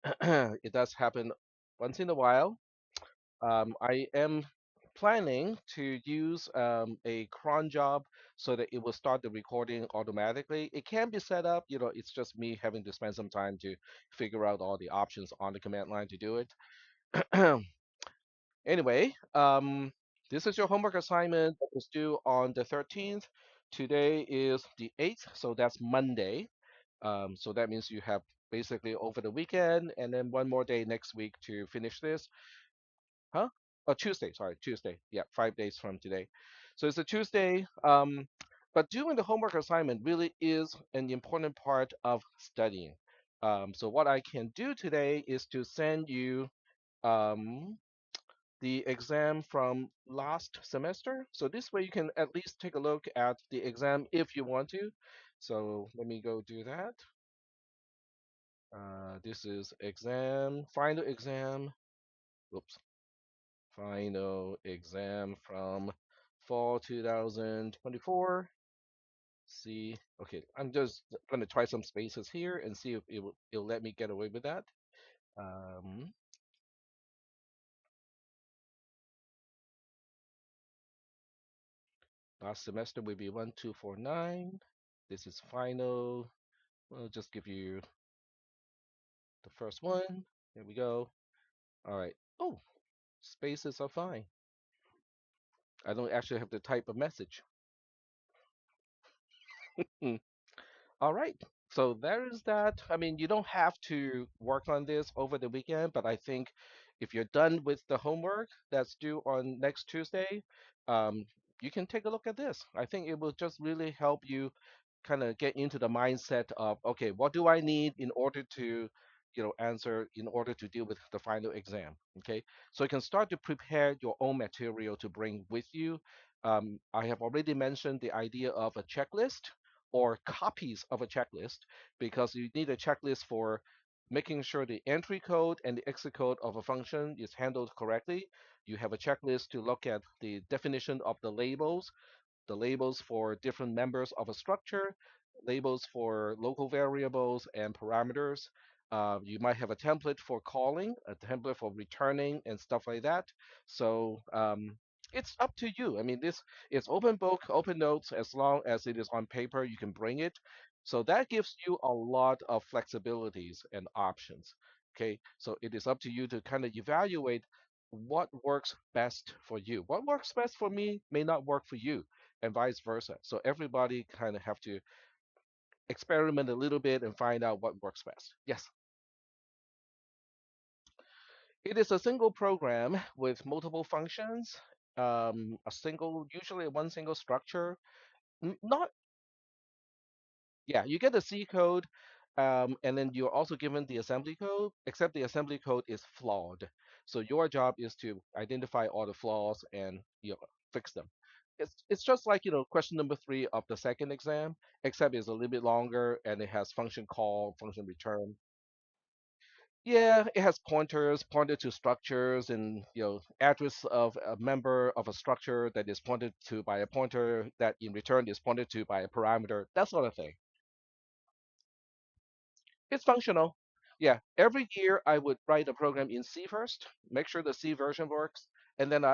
It does happen once in a while. I am planning to use a cron job so that it will start the recording automatically. It can be set up, it's just me having to spend some time to figure out all the options on the command line to do it. Anyway, this is your homework assignment that was due on the 13th. Today is the 8th, so that's Monday. So that means you have basically over the weekend and then one more day next week to finish this. Huh? Oh, Tuesday, sorry, Tuesday. Yeah, 5 days from today. So it's a Tuesday. But doing the homework assignment really is an important part of studying. So what I can do today is to send you um, the exam from last semester. So this way you can at least take a look at the exam if you want to. So let me go do that. This is final exam. Oops, final exam from fall 2024. See, okay, I'm just gonna try some spaces here and see if it'll let me get away with that. Um, Last semester will be 1249. This is final. We'll just give you the first one. There we go. All right. Oh, spaces are fine. I don't actually have to type a message. Hmm. All right. So there is that. I mean, you don't have to work on this over the weekend, but I think if you're done with the homework that's due on next Tuesday, um, you can take a look at this. I think it will just really help you kind of get into the mindset of, okay, what do I need in order to, answer in order to deal with the final exam? Okay. So you can start to prepare your own material to bring with you. I have already mentioned the idea of a checklist or copies of a checklist because you need a checklist for making sure the entry code and the exit code of a function is handled correctly. You have a checklist to look at the definition of the labels for different members of a structure, labels for local variables and parameters. You might have a template for calling, a template for returning, and stuff like that. So it's up to you. I mean, this is open book, open notes. As long as it is on paper, you can bring it. So that gives you a lot of flexibilities and options. Okay, so it is up to you to kind of evaluate what works best for you. What works best for me may not work for you and vice versa. So everybody kind of have to experiment a little bit and find out what works best. Yes, it is a single program with multiple functions, usually one single structure. Not, yeah, you get the C code, and then you're also given the assembly code, except the assembly code is flawed. So your job is to identify all the flaws and fix them. It's just like question number 3 of the second exam, except it's a little bit longer and it has function call, function return. Yeah, it has pointers pointed to structures and address of a member of a structure that is pointed to by a pointer that in return is pointed to by a parameter, that sort of thing. It's functional. Yeah, every year I would write a program in C first, make sure the C version works, and then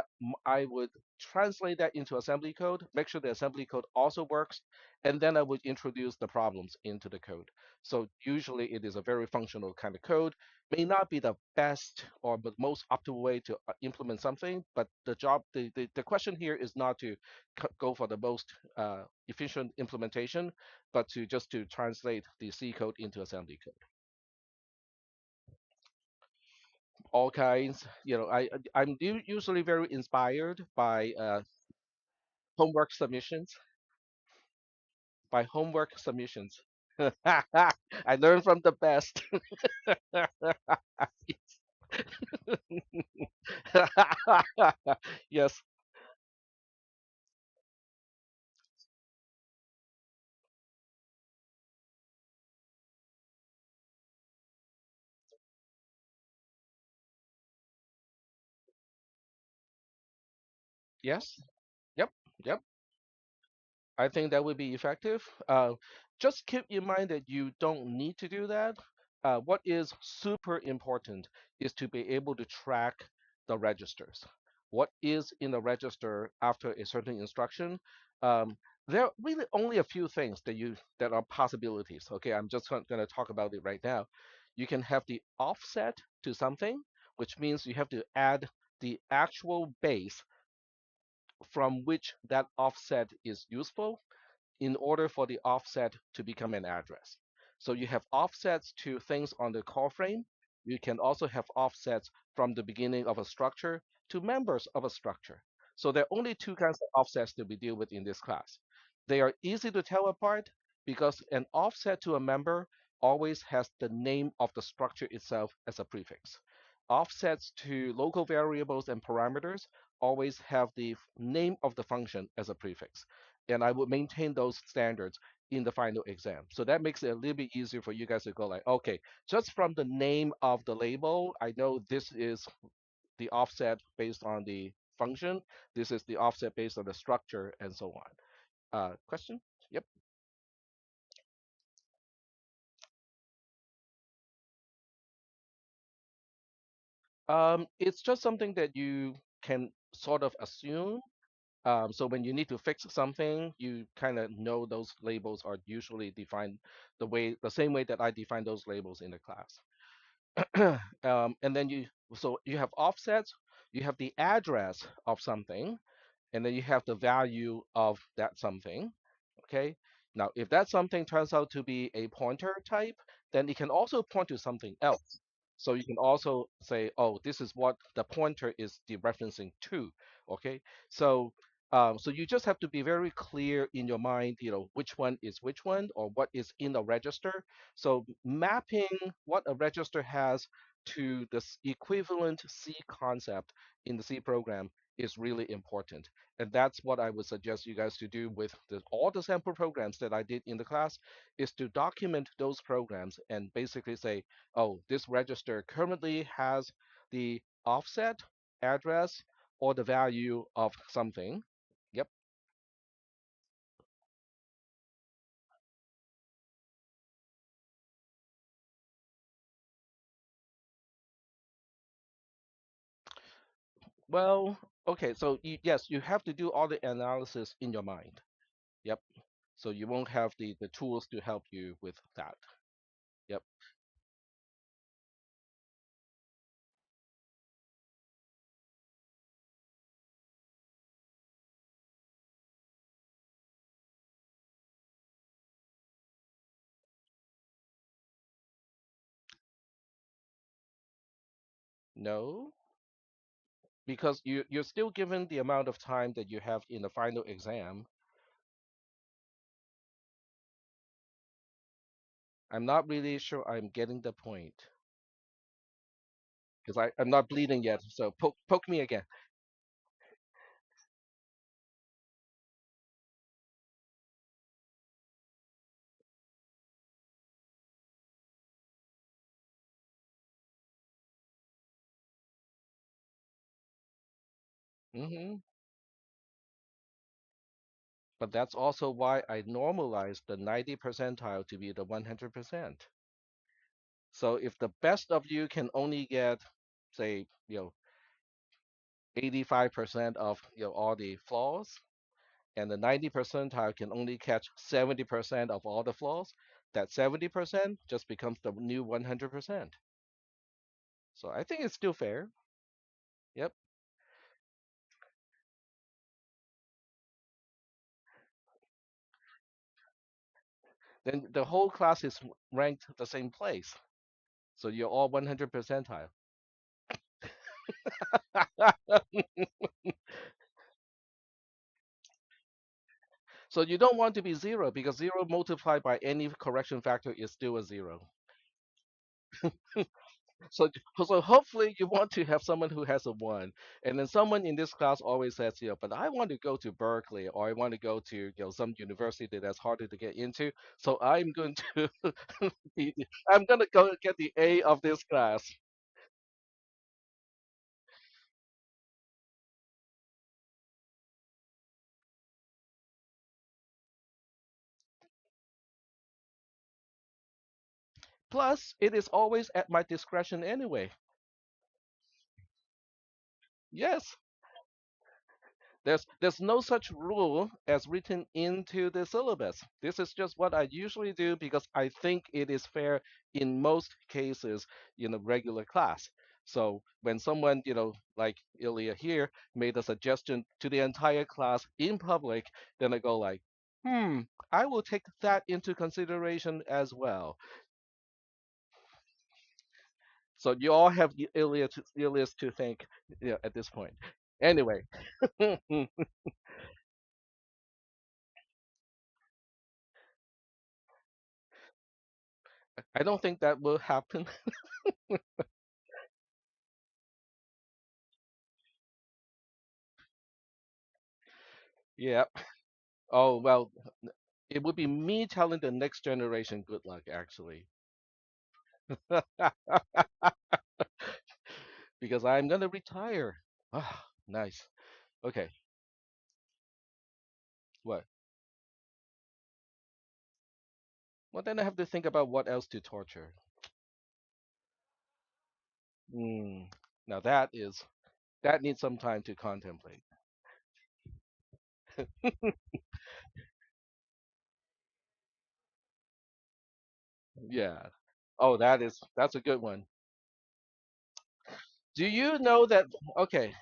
I would translate that into assembly code, make sure the assembly code also works, and then I would introduce the problems into the code. So usually it is a very functional kind of code. May not be the best or the most optimal way to implement something, but the question here is not to go for the most efficient implementation, but to translate the C code into assembly code. All kinds, usually very inspired by homework submissions. By homework submissions. I learned from the best. Yes, yes, yep, yep. I think that would be effective. Just keep in mind that you don't need to do that. what is super important is to be able to track the registers. What is in the register after a certain instruction? Um, there are really only a few things that are possibilities. Okay, I'm just going to talk about it right now. You can have the offset to something, which means you have to add the actual base from which that offset is useful in order for the offset to become an address. So you have offsets to things on the call frame. You can also have offsets from the beginning of a structure to members of a structure. So there are only two kinds of offsets that we deal with in this class. They are easy to tell apart because an offset to a member always has the name of the structure itself as a prefix. Offsets to local variables and parameters always have the name of the function as a prefix. And I would maintain those standards in the final exam. So that makes it a little bit easier for you guys to go like, okay, just from the name of the label, I know this is the offset based on the function. This is the offset based on the structure and so on. Question? Yep. It's just something that you can sort of assume. So when you need to fix something, you kind of know those labels are usually defined the same way that I define those labels in the class. And then so you have offsets, you have the address of something, and then you have the value of that something. Okay. Now, if that something turns out to be a pointer type, then it can also point to something else. So you can also say, oh, this is what the pointer is dereferencing to. Okay. So so you just have to be very clear in your mind, which one is which one or what is in a register. So mapping what a register has to the equivalent C concept in the C program is really important. And that's what I would suggest you guys to do with all the sample programs that I did in the class is to document those programs and basically say, oh, this register currently has the offset, address, or the value of something. Yep. Well, okay, so yes, you have to do all the analysis in your mind. Yep. So you won't have the tools to help you with that. Yep. No, because you're still given the amount of time that you have in the final exam. I'm not really sure I'm getting the point because I'm not bleeding yet. So poke me again. Hmm. But that's also why I normalized the 90 percentile to be the 100%. So if the best of you can only get, say, 85% of all the flaws, and the 90 percentile can only catch 70% of all the flaws, that 70% just becomes the new 100%. So I think it's still fair. Yep. Then the whole class is ranked the same place. So you're all 100 percentile. So you don't want to be zero because zero multiplied by any correction factor is still a zero. So, so hopefully you want to have someone who has a one, and then someone in this class always says, but I want to go to Berkeley or I want to go to some university that's harder to get into. So I'm going to I'm going to go get the A of this class. Plus, it is always at my discretion anyway. Yes, there's no such rule as written into the syllabus. This is just what I usually do because I think it is fair in most cases in a regular class. So when someone, like Ilya here, made a suggestion to the entire class in public, then I go like, I will take that into consideration as well. So you all have Ilias to thank, at this point. Anyway, I don't think that will happen. Yeah. Oh, well, it would be me telling the next generation good luck, actually. Because I'm gonna retire. Ah, nice. Okay. What? Well, then I have to think about what else to torture. Hmm. Now that needs some time to contemplate. Yeah. Oh, that's a good one. Do you know that? Okay,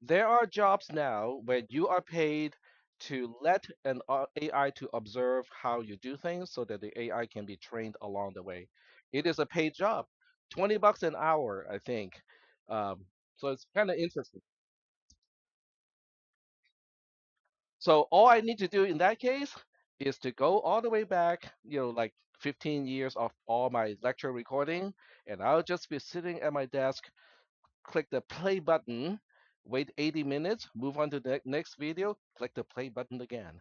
there are jobs now where you are paid to let an AI to observe how you do things so that the AI can be trained along the way. It is a paid job, $20 an hour, I think. Um, so it's kind of interesting. So all I need to do in that case is to go all the way back, like 15 years of all my lecture recording, and I'll just be sitting at my desk, click the play button, wait 80 minutes, move on to the next video, click the play button again.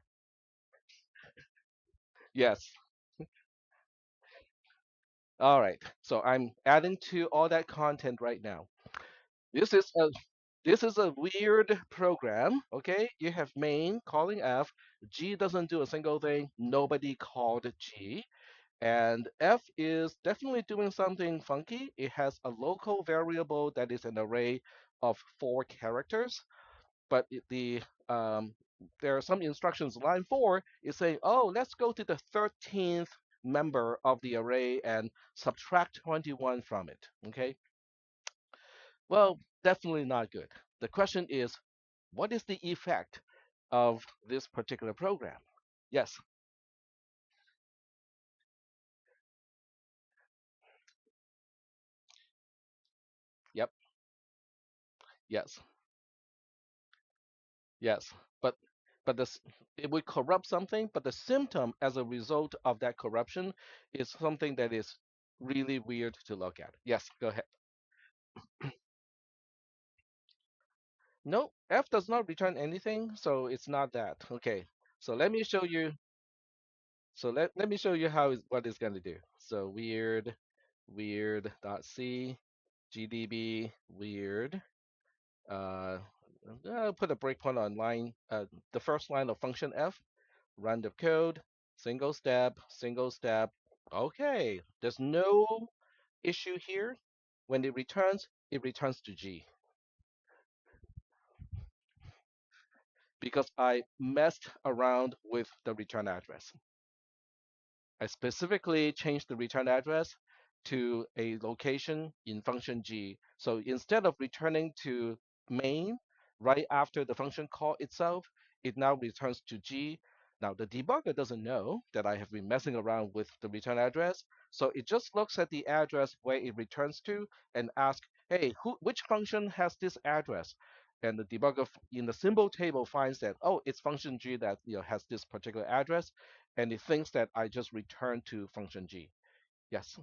Yes. All right. So I'm adding to all that content right now. This is a this is a weird program. Okay, you have main calling F. G doesn't do a single thing. Nobody called G. And F is definitely doing something funky. It has a local variable that is an array of 4 characters, but there are some instructions. Line 4 is saying, oh, let's go to the 13th member of the array and subtract 21 from it. Okay, well, definitely not good. The question is, what is the effect of this particular program? Yes. Yep. Yes. Yes. But this it would corrupt something, but the symptom as a result of that corruption is something that is really weird to look at. Yes, go ahead. No, F does not return anything, so it's not that. Okay. So let me show you. So let me show you what it's gonna do. So weird dot c gdb weird. Uh, I'll put a breakpoint on the first line of function F. Run the code. Single step. Single step. Okay. There's no issue here. When it returns to G because I messed around with the return address. I specifically changed the return address to a location in function G. So instead of returning to main right after the function call itself, it now returns to G. Now the debugger doesn't know that I have been messing around with the return address. So it just looks at the address where it returns to and asks, hey, which function has this address? And the debugger in the symbol table finds that, oh, it's function G that has this particular address, and it thinks that I just returned to function G. Yes,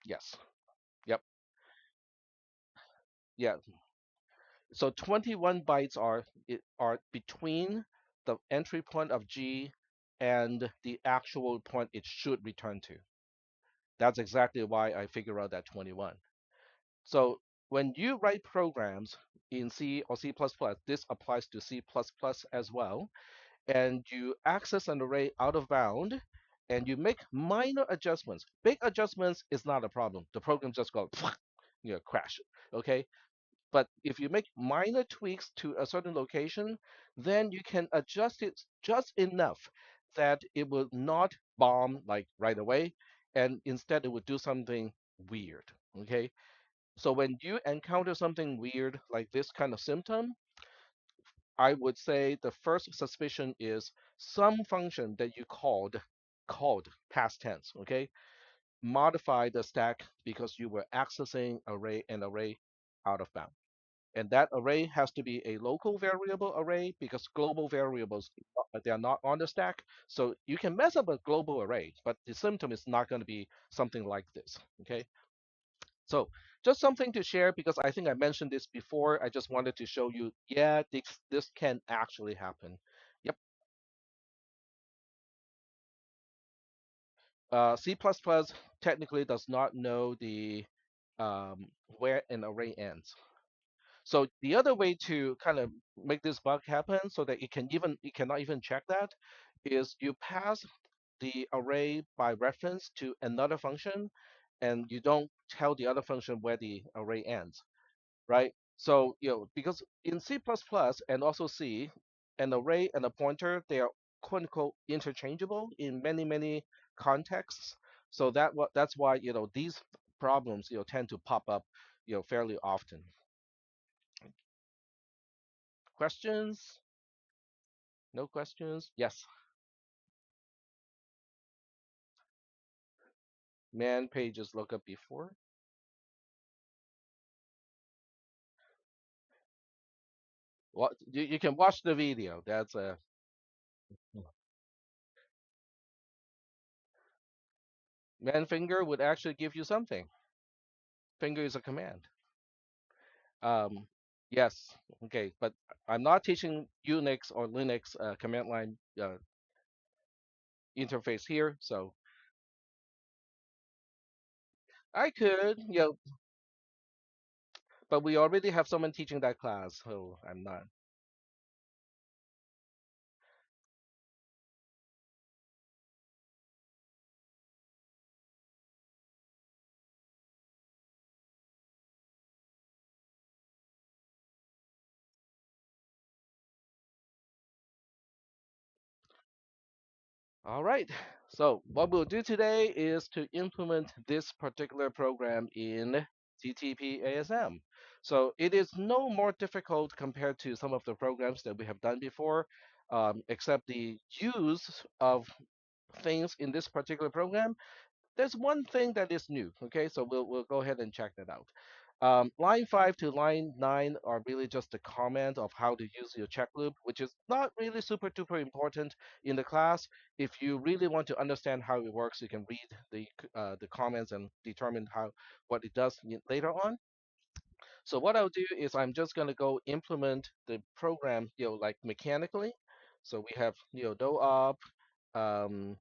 yes, yep, yeah. So 21 bytes are between the entry point of G and the actual point it should return to. That's exactly why I figure out that 21. So when you write programs in C or C++, this applies to C++ as well, and you access an array out of bound, and you make minor adjustments. Big adjustments is not a problem. The program just goes, crash. Okay, but if you make minor tweaks to a certain location, then you can adjust it just enough that it will not bomb like right away, and instead it will do something weird. Okay, so when you encounter something weird like this kind of symptom, I would say the first suspicion is some function that you called past tense. Okay, modify the stack because you were accessing an array out of bound. And that array has to be a local variable array because global variables, they are not on the stack. So you can mess up a global array, but the symptom is not going to be something like this. Okay. So just something to share because I think I mentioned this before. I just wanted to show you, yeah, this can actually happen. Yep. C++ technically does not know the where an array ends. So the other way to kind of make this bug happen so that it cannot even check that is you pass the array by reference to another function and you don't tell the other function where the array ends, right? So, because in C++ and also C, an array and a pointer, they are quote unquote interchangeable in many, many contexts. So that's why, these problems, tend to pop up, fairly often. Questions? No questions? Yes. Man pages lookup before. What you can watch the video. That's a man finger would actually give you something. Finger is a command. Um, yes. Okay, but I'm not teaching Unix or Linux command line interface here, so I could, but we already have someone teaching that class, so I'm not. All right. So what we'll do today is to implement this particular program in TTP ASM. So it is no more difficult compared to some of the programs that we have done before, except the use of things in this particular program. There's one thing that is new. Okay, so we'll go ahead and check that out. Line 5 to line 9 are really just a comment of how to use your check loop, which is not really super duper important in the class. If you really want to understand how it works, you can read the comments and determine what it does later on. So what I'll do is I'm just going to go implement the program, like mechanically. So we have, do op, um,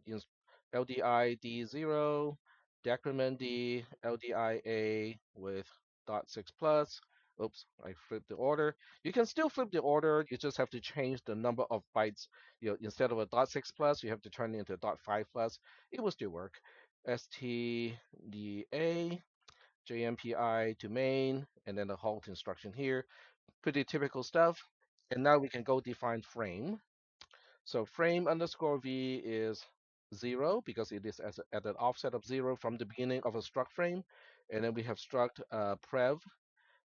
ins- LDI D0, decrement D, LDIA with dot 6 plus. Oops, I flipped the order. You can still flip the order. You just have to change the number of bytes. Instead of a dot 6 plus, you have to turn it into a dot 5 plus. It will still work. STDA, JMPI to main, and then a halt instruction here. Pretty typical stuff. And now we can go define frame. So frame underscore v is 0 because it is at an offset of 0 from the beginning of a struct frame. And then we have struct prev,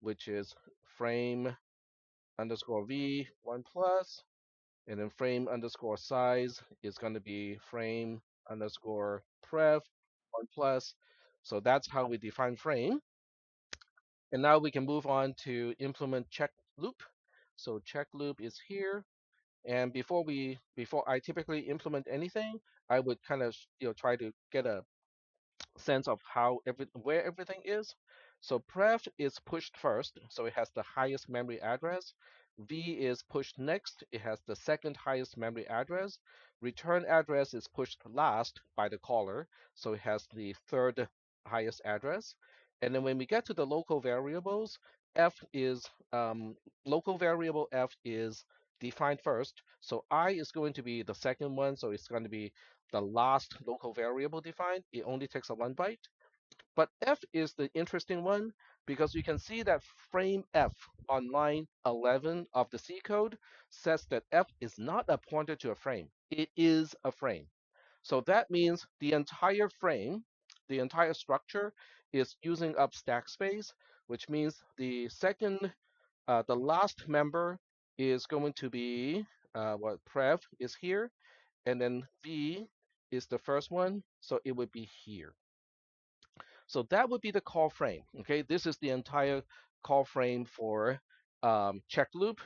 which is frame underscore v 1 plus. And then frame underscore size is going to be frame underscore prev 1 plus. So that's how we define frame. And now we can move on to implement check loop. So check loop is here. And before I typically implement anything, I would kind of try to get a sense of where everything is. So pref is pushed first, so it has the highest memory address. V is pushed next, it has the second highest memory address. Return address is pushed last by the caller, so it has the third highest address. And then when we get to the local variables, f is local variable f is defined first. So I is going to be the second one, so it's going to be the last local variable defined, it only takes a 1 byte. But F is the interesting one because you can see that frame F on line 11 of the C code says that F is not a pointer to a frame. It is a frame. So that means the entire frame, the entire structure is using up stack space, which means the last member is going to be what prev is here, and then V is the first one, so it would be here. So that would be the call frame. Okay, this is the entire call frame for check loop.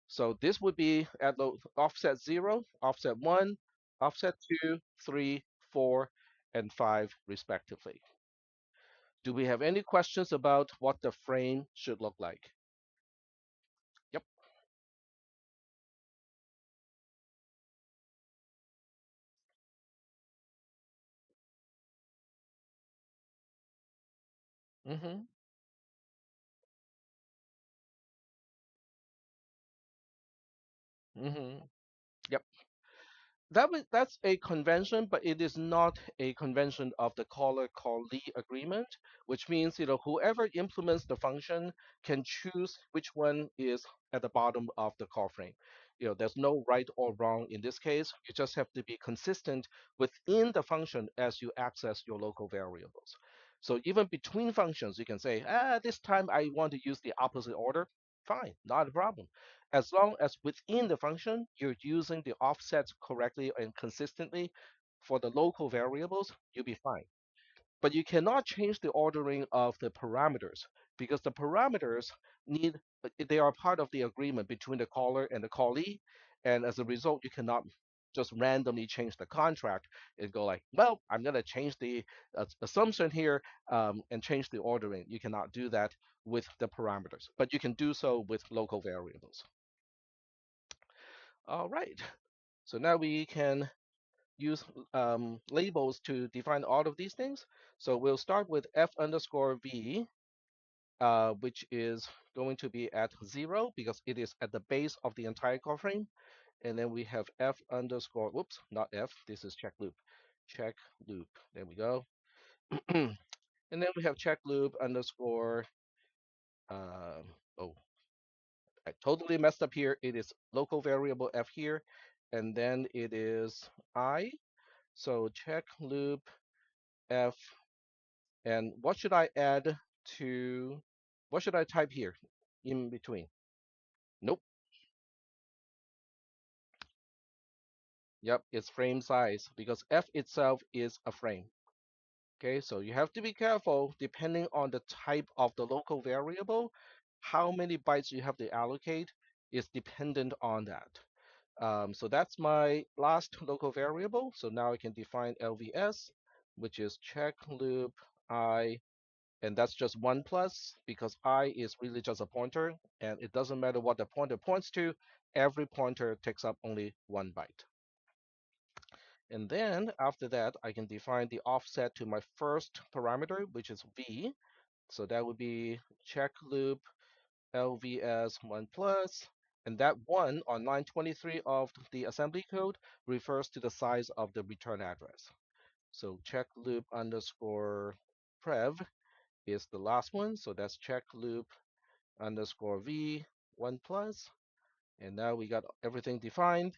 So this would be at the offset 0, offset 1, offset 2, 3, 4, and 5 respectively. Do we have any questions about what the frame should look like? Yep. Mm-hmm. Mm-hmm. Yep. That's a convention, but it is not a convention of the caller callee agreement, which means whoever implements the function can choose which one is at the bottom of the call frame. There's no right or wrong in this case. You just have to be consistent within the function as you access your local variables. So even between functions, you can say, this time I want to use the opposite order. Fine, not a problem. As long as within the function you're using the offsets correctly and consistently for the local variables, you'll be fine. But you cannot change the ordering of the parameters because the parameters they are part of the agreement between the caller and the callee, and as a result, you cannot just randomly change the contract and go like, well, I'm going to change the assumption here and change the ordering. You cannot do that with the parameters, but you can do so with local variables. All right. So now we can use labels to define all of these things. So we'll start with f underscore v, which is going to be at 0 because it is at the base of the entire call frame. And then we have f underscore, whoops, not f, this is check loop. Check loop, there we go. And then we have check loop underscore, uh, oh, I totally messed up here. It is local variable f here. And then it is I. So check loop f, and what should I add to, what should I type here in between? Nope. Yep, it's frame size because f itself is a frame. Okay, so you have to be careful depending on the type of the local variable. How many bytes you have to allocate is dependent on that. So that's my last local variable. So now I can define LVS, which is check loop I, and that's just 1 plus because I is really just a pointer, and it doesn't matter what the pointer points to, every pointer takes up only 1 byte. And then after that, I can define the offset to my first parameter, which is V. So that would be check loop LVS 1 plus, and that 1 on line 23 of the assembly code refers to the size of the return address. So check loop underscore prev is the last one. So that's check loop underscore v 1 plus. And now we got everything defined.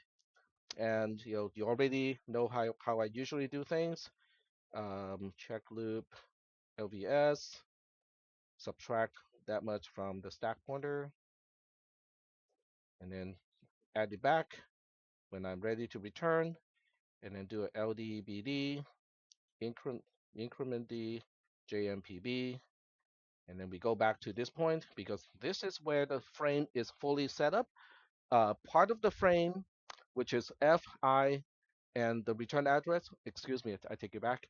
And you already know how I usually do things. Check loop LVS, subtract that much from the stack pointer, and then add it back when I'm ready to return, and then do a LDBD, increment D, JMPB, and then we go back to this point because this is where the frame is fully set up. Part of the frame, which is FI and the return address, excuse me, I take it back,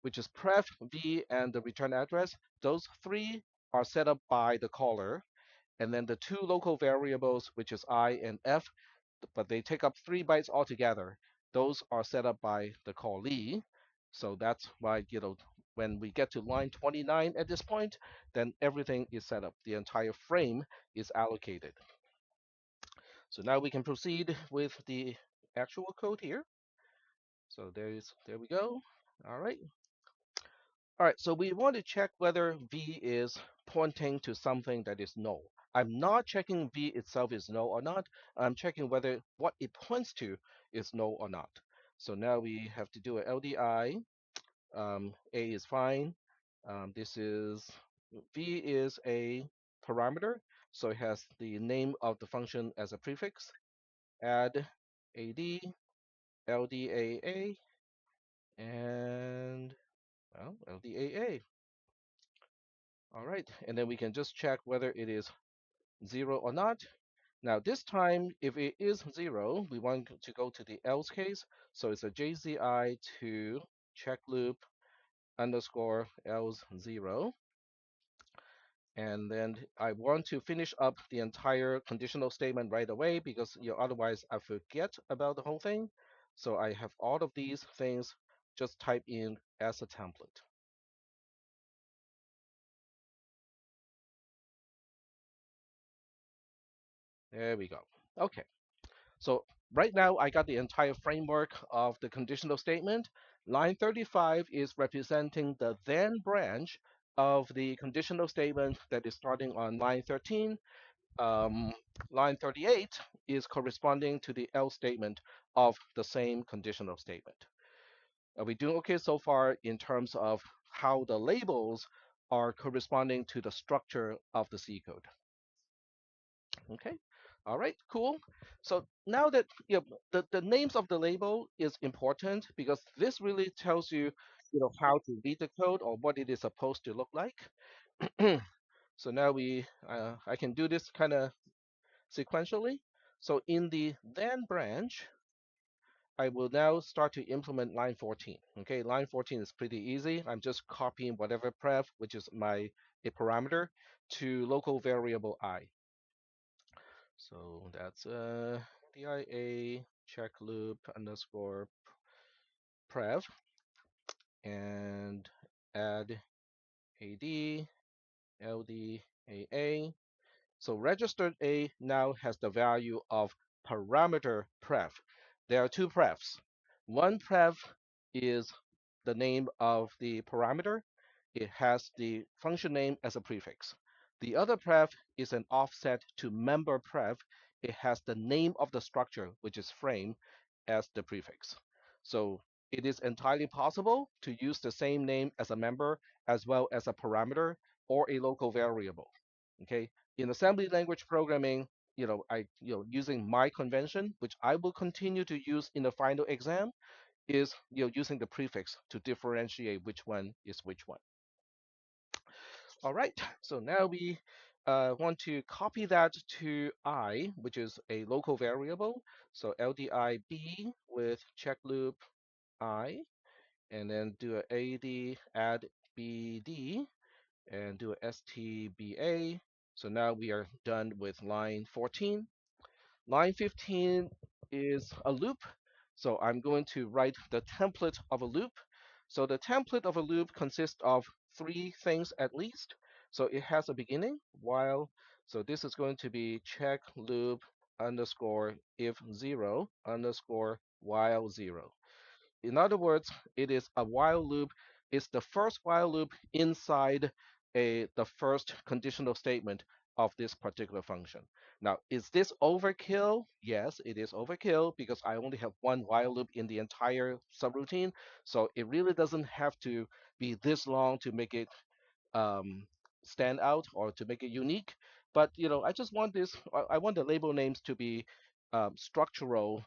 which is pref, v, and the return address, those three are set up by the caller. And then the two local variables, which is I and f, but they take up 3 bytes altogether. Those are set up by the callee. So that's why, when we get to line 29 at this point, then everything is set up. The entire frame is allocated. So now we can proceed with the actual code here. So there we go. All right. All right, so we want to check whether V is pointing to something that is null. I'm not checking V itself is null or not. I'm checking whether what it points to is null or not. So now we have to do a LDI. A is fine. This is V is a parameter, so it has the name of the function as a prefix. Add AD, LDAA, and well, LDAA. All right, and then we can just check whether it is 0 or not. Now this time, if it is 0, we want to go to the else case. So it's a JZI to check loop underscore else 0. And then I want to finish up the entire conditional statement right away because otherwise I forget about the whole thing. So I have all of these things just type in as a template. There we go. Okay. So right now I got the entire framework of the conditional statement. Line 35 is representing the then branch of the conditional statement that is starting on line 13. Um, Line 38 is corresponding to the else statement of the same conditional statement. Are we doing okay so far in terms of how the labels are corresponding to the structure of the C code? Okay. All right, cool. So now that the names of the label is important because this really tells you, how to read the code or what it is supposed to look like. So now I can do this kind of sequentially. So in the then branch, I will now start to implement line 14. Okay, line 14 is pretty easy. I'm just copying whatever pref, which is a parameter, to local variable I. So that's dia check loop underscore prev and add ad ldaa. So registered A now has the value of parameter pref. There are two prefs. One pref is the name of the parameter. It has the function name as a prefix. The other pref is an offset to member pref. It has the name of the structure, which is frame, as the prefix. So it is entirely possible to use the same name as a member as well as a parameter or a local variable. Okay, in assembly language programming, using my convention, which I will continue to use in the final exam, is using the prefix to differentiate which one is which one. All right, so now we want to copy that to I, which is a local variable. So LDIB with check loop I, and then do a add BD, and do a STBA. So now we are done with line 14. Line 15 is a loop. So I'm going to write the template of a loop. So the template of a loop consists of three things at least. So it has a beginning, while. So this is going to be check loop underscore if zero underscore while zero. In other words, it is a while loop. It's the first while loop inside the first conditional statement of this particular function. Now, is this overkill? Yes, it is overkill because I only have one while loop in the entire subroutine. So it really doesn't have to be this long to make it um, stand out or to make it unique. But I just want this. I want the label names to be structural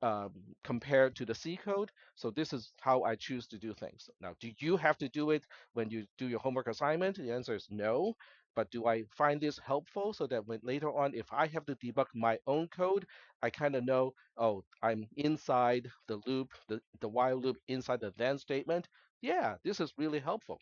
um, compared to the C code. So this is how I choose to do things. Now, do you have to do it when you do your homework assignment? The answer is no. But do I find this helpful so that when later on, if I have to debug my own code, I kind of know, oh, I'm inside the loop, the while loop inside the then statement. Yeah, this is really helpful.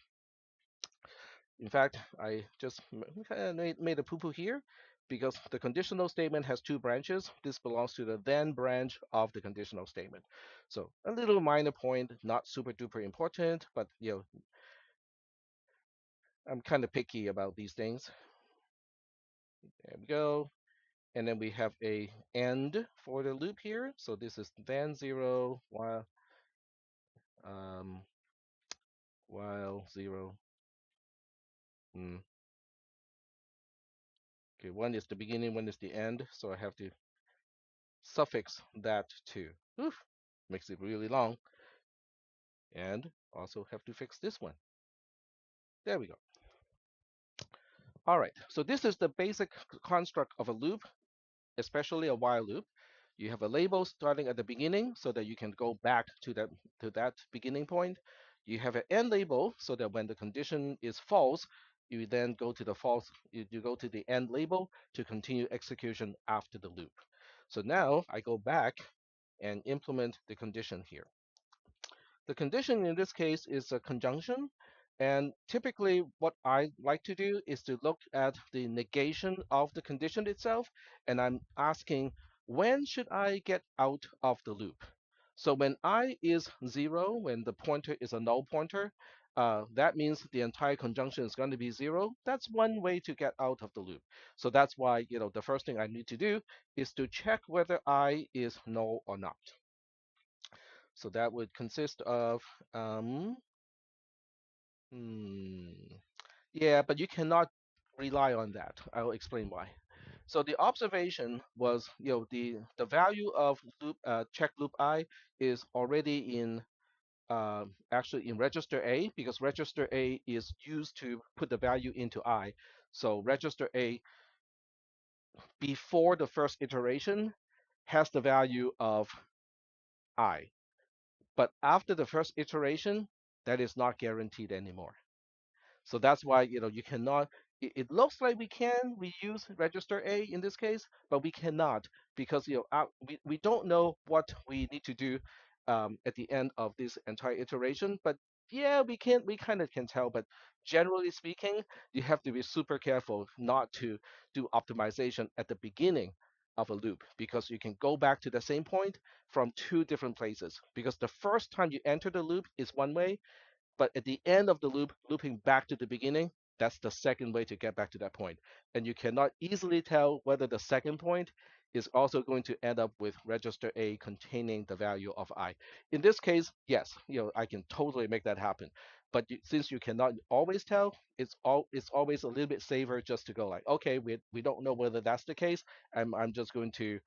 In fact, I just made a poo-poo here because the conditional statement has two branches. This belongs to the then branch of the conditional statement. So a little minor point, not super duper important, but I'm kind of picky about these things. There we go. And then we have a end for the loop here. So this is then zero, while Um, while zero. Mm, okay, one is the beginning, one is the end, so I have to suffix that to. Oof, makes it really long, and also have to fix this one. There we go. All right, so this is the basic construct of a loop, especially a while loop. You have a label starting at the beginning so that you can go back to that beginning point. You have an end label so that when the condition is false, you then go to the false, you go to the end label to continue execution after the loop. So now I go back and implement the condition here. The condition in this case is a conjunction. And typically, what I like to do is to look at the negation of the condition itself. And I'm asking, when should I get out of the loop? So when I is 0, when the pointer is a null pointer, that means the entire conjunction is going to be 0. That's one way to get out of the loop. So that's why, the first thing I need to do is to check whether I is null or not. So that would consist of, um, hmm, yeah, but you cannot rely on that. I'll explain why. So the observation was, the value of check loop I is already in actually in register A because register A is used to put the value into I. So register A before the first iteration has the value of I. But after the first iteration, that is not guaranteed anymore. So that's why you cannot. It looks like we can reuse register A in this case, but we cannot because we don't know what we need to do at the end of this entire iteration. But yeah, we can. We kind of can tell. But generally speaking, you have to be super careful not to do optimization at the beginning of a loop because you can go back to the same point from two different places. Because the first time you enter the loop is one way, but at the end of the loop, looping back to the beginning, that's the second way to get back to that point. And you cannot easily tell whether the second point is also going to end up with register A containing the value of I. In this case, yes, I can totally make that happen. But since you cannot always tell, it's always a little bit safer just to go like, okay, we don't know whether that's the case. I'm just going to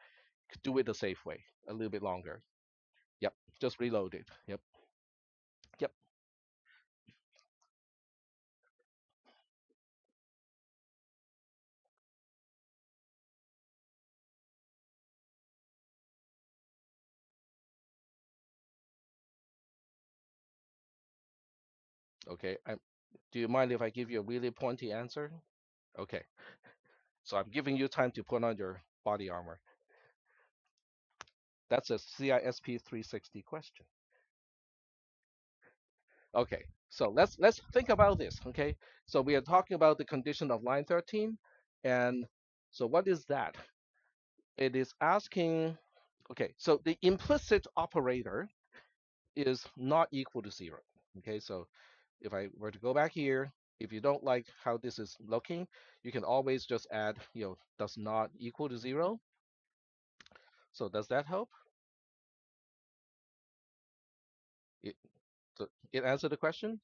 do it the safe way, a little bit longer. Yep, just reload it. Yep, yep. Okay, do you mind if I give you a really pointy answer? Okay, so I'm giving you time to put on your body armor. That's a CISP 360 question. Okay, so let's think about this. Okay, so we are talking about the condition of line 13, and so what is that? It is asking. Okay, so the implicit operator is not equal to 0. Okay, so if I were to go back here, if you don't like how this is looking, you can always just add, does not equal to 0. So does that help? It, so it answer the question?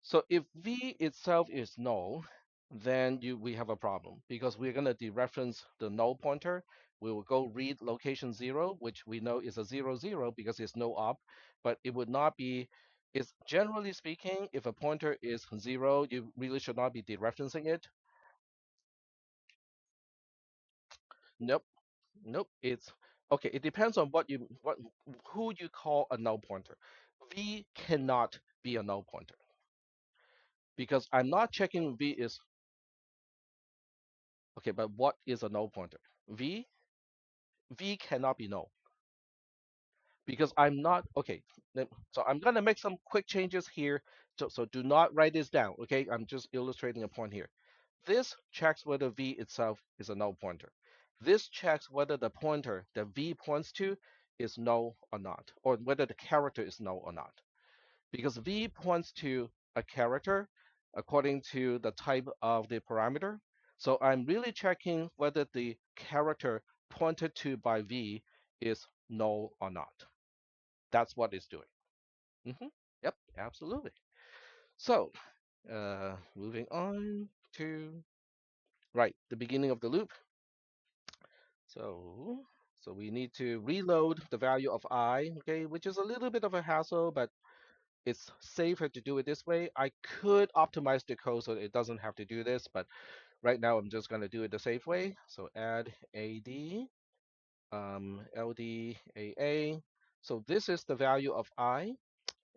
So if V itself is null, then we have a problem because we're going to dereference the null pointer. We will go read location 0, which we know is a 0, 0 because it's no op, but it would not be, it's generally speaking, if a pointer is 0, you really should not be dereferencing it. Nope, nope. It's okay. It depends on who you call a null pointer. V cannot be a null pointer because I'm not checking V is okay. But what is a null pointer? V cannot be null because I'm not okay. So I'm gonna make some quick changes here. So do not write this down. Okay, I'm just illustrating a point here. This checks whether V itself is a null pointer. This checks whether the pointer that V points to is null or not, or whether the character is null or not. Because V points to a character according to the type of the parameter. So I'm really checking whether the character pointed to by v is null or not. That's what it's doing. Hmm. Yep, absolutely. So moving on to right the beginning of the loop. So we need to reload the value of I, okay, which is a little bit of a hassle, but it's safer to do it this way. I could optimize the code so it doesn't have to do this, but right now I'm just going to do it the safe way. So add AD, LD, AA. So this is the value of I,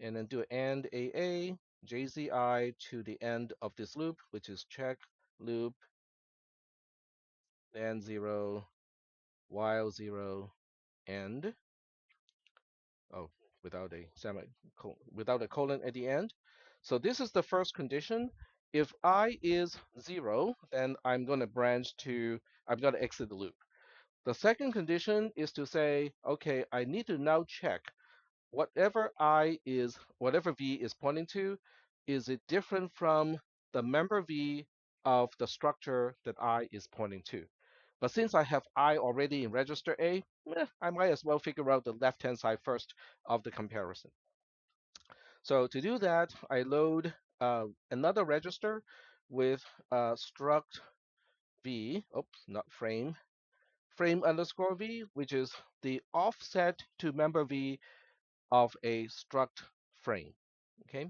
and then do AND AA, JZI to the end of this loop, which is check loop, then 0, while 0, end. Oh, without a without a colon at the end. So this is the first condition. If I is 0, then I'm going to exit the loop. The second condition is to say, okay, I need to now check whatever v is pointing to, is it different from the member v of the structure that I is pointing to? But since I have I already in register A, I might as well figure out the left-hand side first of the comparison. So to do that, I load another register with struct v, oops, not frame underscore v, which is the offset to member v of a struct frame. Okay,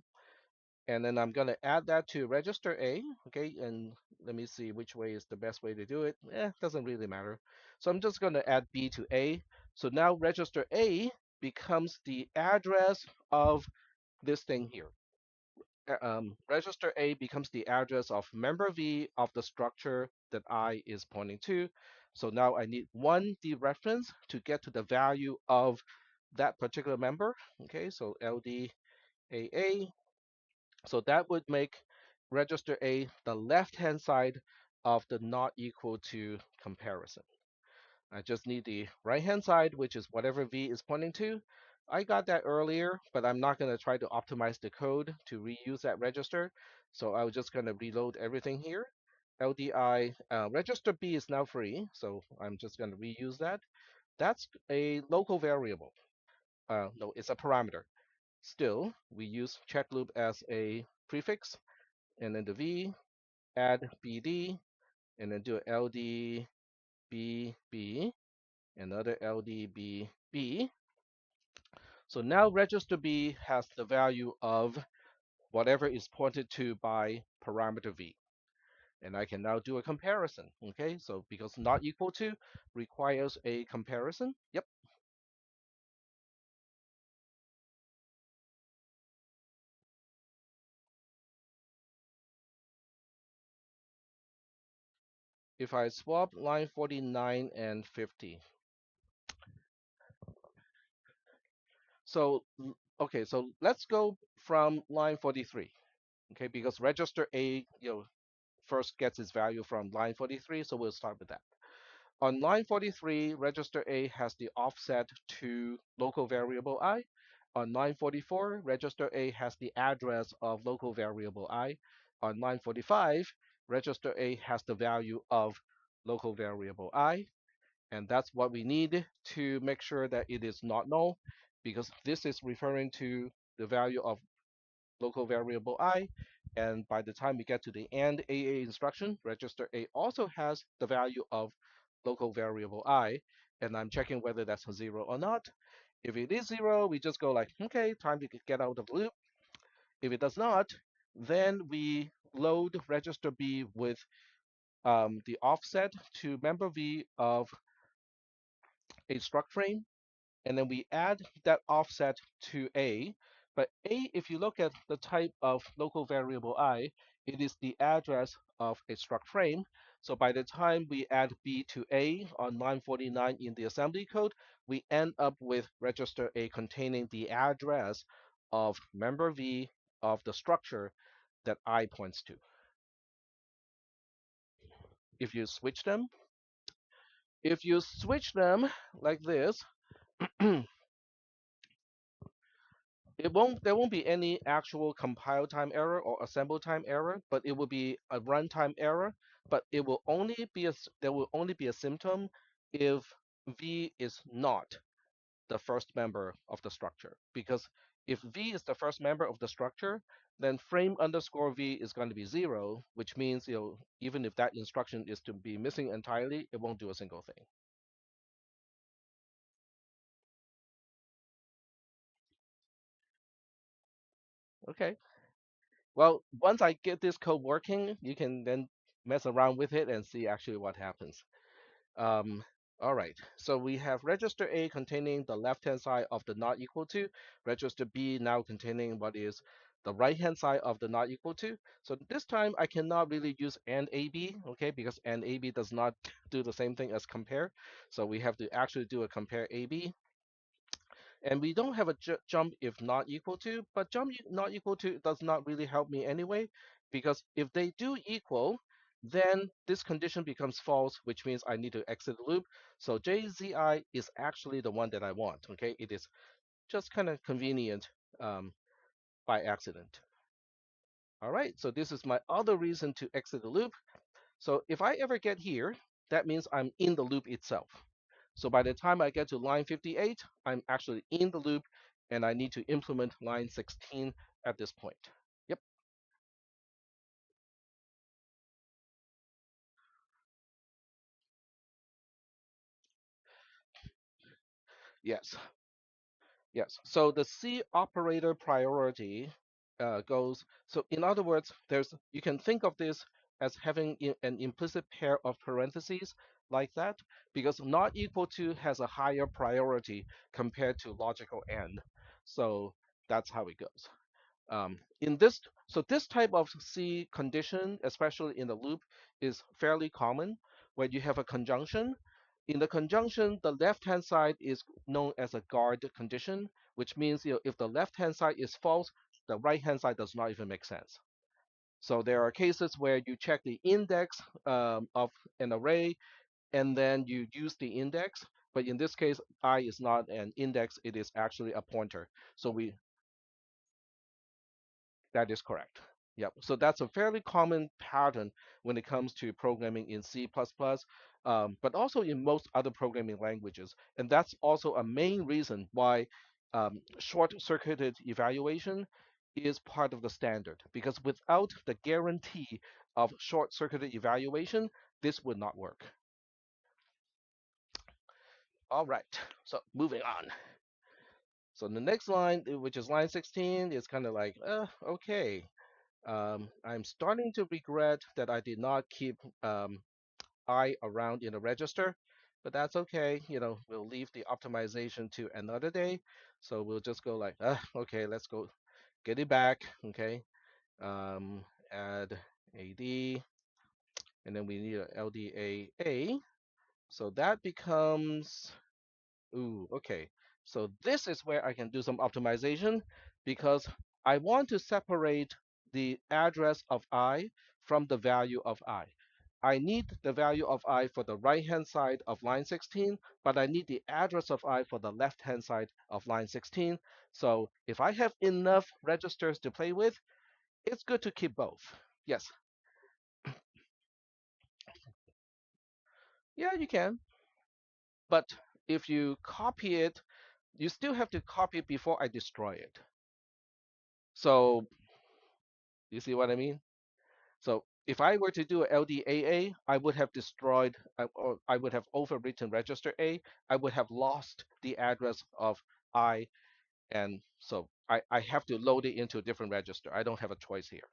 and then I'm going to add that to register A. Okay, and let me see which way is the best way to do it. Doesn't really matter. So I'm just going to add B to A. So now register A becomes the address of this thing here. Register A becomes the address of member V of the structure that I is pointing to. So now I need one dereference to get to the value of that particular member. Okay, so LDAA. So that would make register A the left-hand side of the not equal to comparison. I just need the right-hand side, which is whatever V is pointing to. I got that earlier, but I'm not going to try to optimize the code to reuse that register. So I'm just going to reload everything here. LDI, register B is now free, so I'm just going to reuse that. That's a local variable. No, it's a parameter. Still, we use check loop as a prefix, and then the V, add BD, and then do LDBB, another LDBB. So now register B has the value of whatever is pointed to by parameter V. And I can now do a comparison. Okay, so because not equal to requires a comparison. Yep. If I swap line 49 and 50. So, okay, so let's go from line 43. Okay, because register A, first gets its value from line 43, so we'll start with that. On line 43, register A has the offset to local variable I. On line 44, register A has the address of local variable I. On line 45, register A has the value of local variable I. And that's what we need to make sure that it is not null, because this is referring to the value of local variable I. And by the time we get to the AND AA instruction, register A also has the value of local variable I. And I'm checking whether that's 0 or not. If it is 0, we just go like, okay, time to get out of the loop. If it does not, then we load register B with the offset to member V of a struct frame, and then we add that offset to A. But A, if you look at the type of local variable I, it is the address of a struct frame. So by the time we add B to A on line 49 in the assembly code, we end up with register A containing the address of member V of the structure that I points to. If you switch them, if you switch them like this, there won't be any actual compile time error or assemble time error, but it will be a runtime error. But it will only be there will only be a symptom if V is not the first member of the structure. Because if V is the first member of the structure, then frame underscore V is going to be 0, which means even if that instruction is to be missing entirely, it won't do a single thing. Okay. Well, once I get this code working, you can then mess around with it and see actually what happens. Um, all right, so we have register A containing the left-hand side of the not equal to, register B now containing what is the right-hand side of the not equal to. So this time I cannot really use AND AB, okay, because AND AB does not do the same thing as compare. So we have to actually do a compare AB. And we don't have a jump if not equal to, but jump not equal to does not really help me anyway, because if they do equal, then this condition becomes false, which means I need to exit the loop. So JZI is actually the one that I want, okay? It is just kind of convenient um, by accident. All right, so this is my other reason to exit the loop. So if I ever get here, that means I'm in the loop itself. So by the time I get to line 58, I'm actually in the loop and I need to implement line 16 at this point. Yep, yes, yes. So the C operator priority goes, so in other words, you can think of this as having an implicit pair of parentheses like that, because not equal to has a higher priority compared to logical AND. So that's how it goes. So this type of C condition, especially in the loop, is fairly common when you have a conjunction. In the conjunction, the left-hand side is known as a guard condition, which means if the left-hand side is false, the right-hand side does not even make sense. So there are cases where you check the index of an array and then you use the index. But in this case, I is not an index, it is actually a pointer. So that is correct. Yep. So that's a fairly common pattern when it comes to programming in C++, but also in most other programming languages. And that's also a main reason why short-circuited evaluation is part of the standard, because without the guarantee of short-circuited evaluation, this would not work. All right. So moving on. So the next line, which is line 16, is kind of like, okay. I'm starting to regret that I did not keep I around in the register, but that's okay. We'll leave the optimization to another day. So we'll just go like, okay, let's go get it back. Okay, add AD, and then we need a LDAA. So that becomes ooh, okay. So this is where I can do some optimization because I want to separate the address of I from the value of I. I need the value of I for the right-hand side of line 16, but I need the address of I for the left-hand side of line 16. So if I have enough registers to play with, it's good to keep both. Yes, yeah, you can. But if you copy it, you still have to copy it before I destroy it. So you see what I mean? So if I were to do a LDAA, I would have destroyed, or I would have overwritten register A. I would have lost the address of I, and so I have to load it into a different register. I don't have a choice here.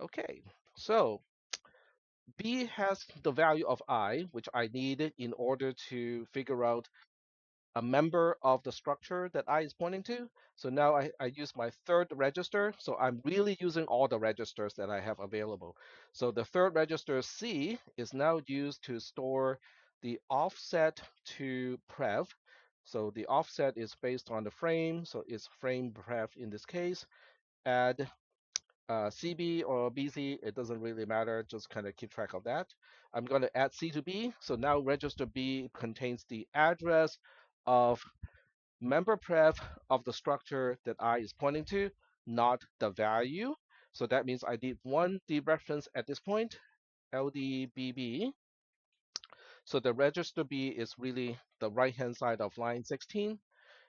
Okay, so B has the value of I, which I needed in order to figure out a member of the structure that I is pointing to. So now I use my third register. So I'm really using all the registers that I have available. So the third register C is now used to store the offset to prev. So the offset is based on the frame. So it's frame prev in this case. Add CB or BC, it doesn't really matter. Just kind of keep track of that. I'm going to add C to B. So now register B contains the address of member pref of the structure that I is pointing to, not the value. So that means I need one dereference at this point, LDBB. So the register B is really the right hand side of line 16.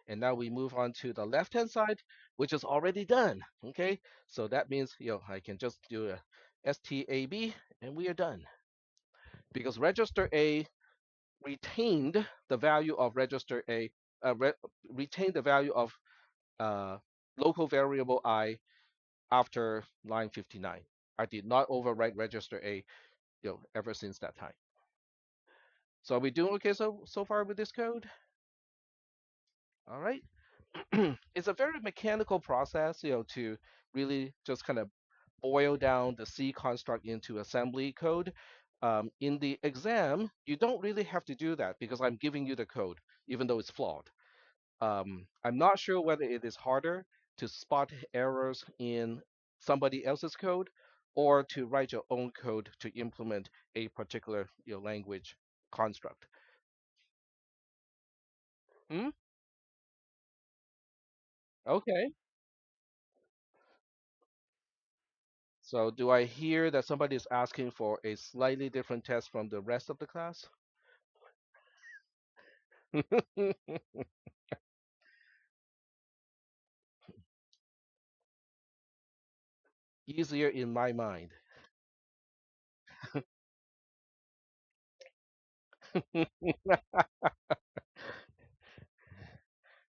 And now we move on to the left hand side, which is already done. Okay, so that means I can just do a STAB and we are done because register A retained the value of register A, re retained the value of uh, local variable I after line 59. I did not overwrite register A, ever since that time. So are we doing okay so far with this code? All right. It's a very mechanical process, to really just kind of boil down the C construct into assembly code. In the exam, you don't really have to do that because I'm giving you the code, even though it's flawed. I'm not sure whether it is harder to spot errors in somebody else's code or to write your own code to implement a particular language construct. Hmm? Okay. So do I hear that somebody is asking for a slightly different test from the rest of the class? Easier in my mind.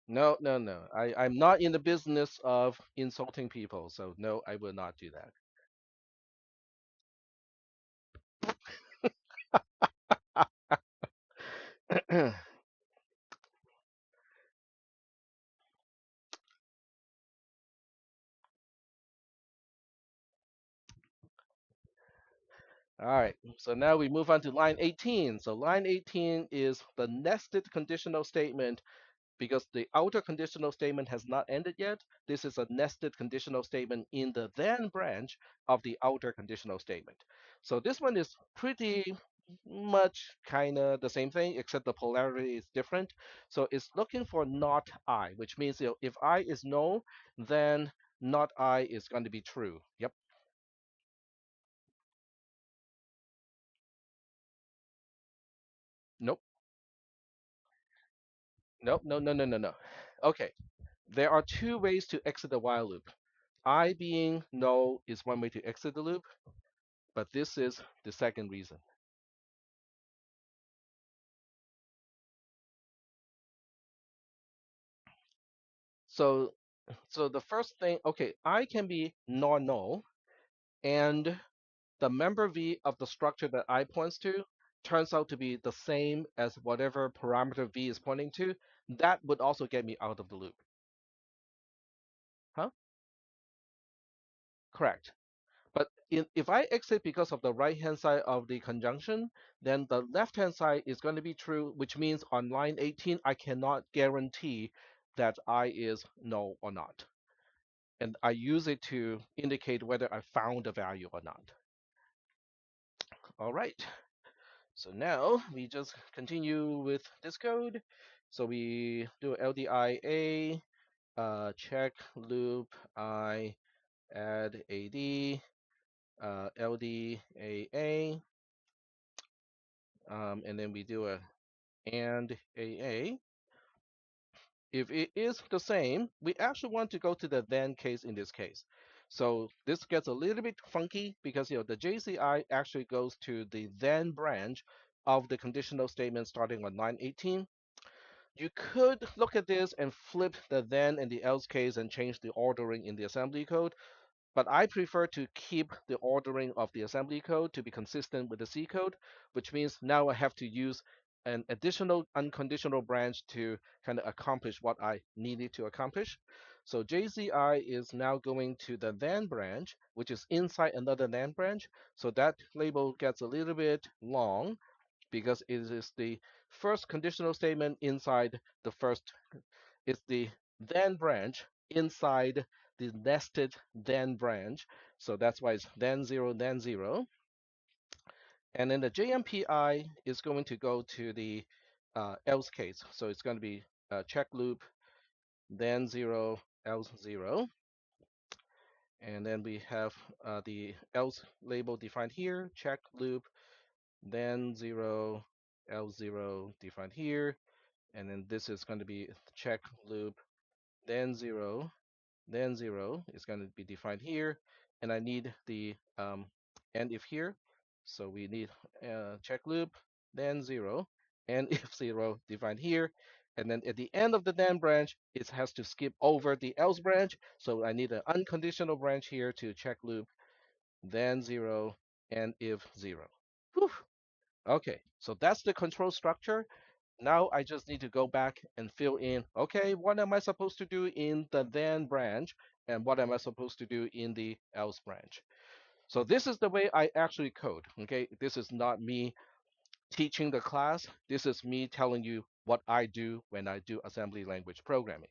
No, no, no. I'm not in the business of insulting people, so no, I will not do that. All right, so now we move on to line 18. So line 18 is the nested conditional statement because the outer conditional statement has not ended yet. This is a nested conditional statement in the then branch of the outer conditional statement. So this one is pretty much kind of the same thing, except the polarity is different. So it's looking for not I, which means if I is no, then not I is going to be true. Yep. Nope. Nope. No. No. No. No. No. Okay. There are two ways to exit the while loop. I being no is one way to exit the loop, but this is the second reason. So, so the first thing, okay, I can be non-null, and the member V of the structure that I points to turns out to be the same as whatever parameter V is pointing to. That would also get me out of the loop. Huh? Correct. But if I exit because of the right-hand side of the conjunction, then the left-hand side is going to be true, which means on line 18, I cannot guarantee that I is null or not. And I use it to indicate whether I found a value or not. All right. So now we just continue with this code. So we do LDIA, check loop I add AD, LDAA, and then we do a and AA. If it is the same, we actually want to go to the then case in this case. So this gets a little bit funky because the JCI actually goes to the then branch of the conditional statement starting on line 18. You could look at this and flip the then and the else case and change the ordering in the assembly code. But I prefer to keep the ordering of the assembly code to be consistent with the C code, which means now I have to use an additional unconditional branch to kind of accomplish what I needed to accomplish. So JZI is now going to the then branch, which is inside another then branch. So that label gets a little bit long because it is the first conditional statement inside the first, it's the then branch inside the nested then branch. So that's why it's then zero, then zero. And then the JMPI is going to go to the else case. So it's going to be check loop, then zero, else zero. And then we have the else label defined here, check loop, then zero, L0 defined here, and then this is going to be check loop, then 0, then 0 is going to be defined here, and I need the end if here. So we need check loop, then 0, and if 0 defined here. And then at the end of the then branch, it has to skip over the else branch. So I need an unconditional branch here to check loop, then 0, and if 0. Whew. Okay, so that's the control structure. Now I just need to go back and fill in, okay, what am I supposed to do in the then branch and what am I supposed to do in the else branch? So this is the way I actually code, okay? This is not me teaching the class. This is me telling you what I do when I do assembly language programming,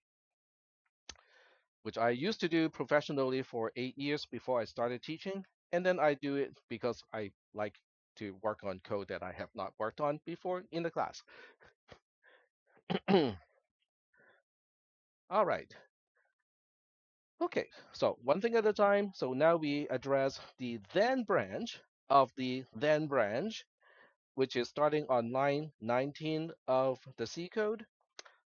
which I used to do professionally for 8 years before I started teaching. And then I do it because I like to work on code that I have not worked on before in the class. All right. Okay, so one thing at a time. So now we address the then branch of the then branch, which is starting on line 19 of the C code.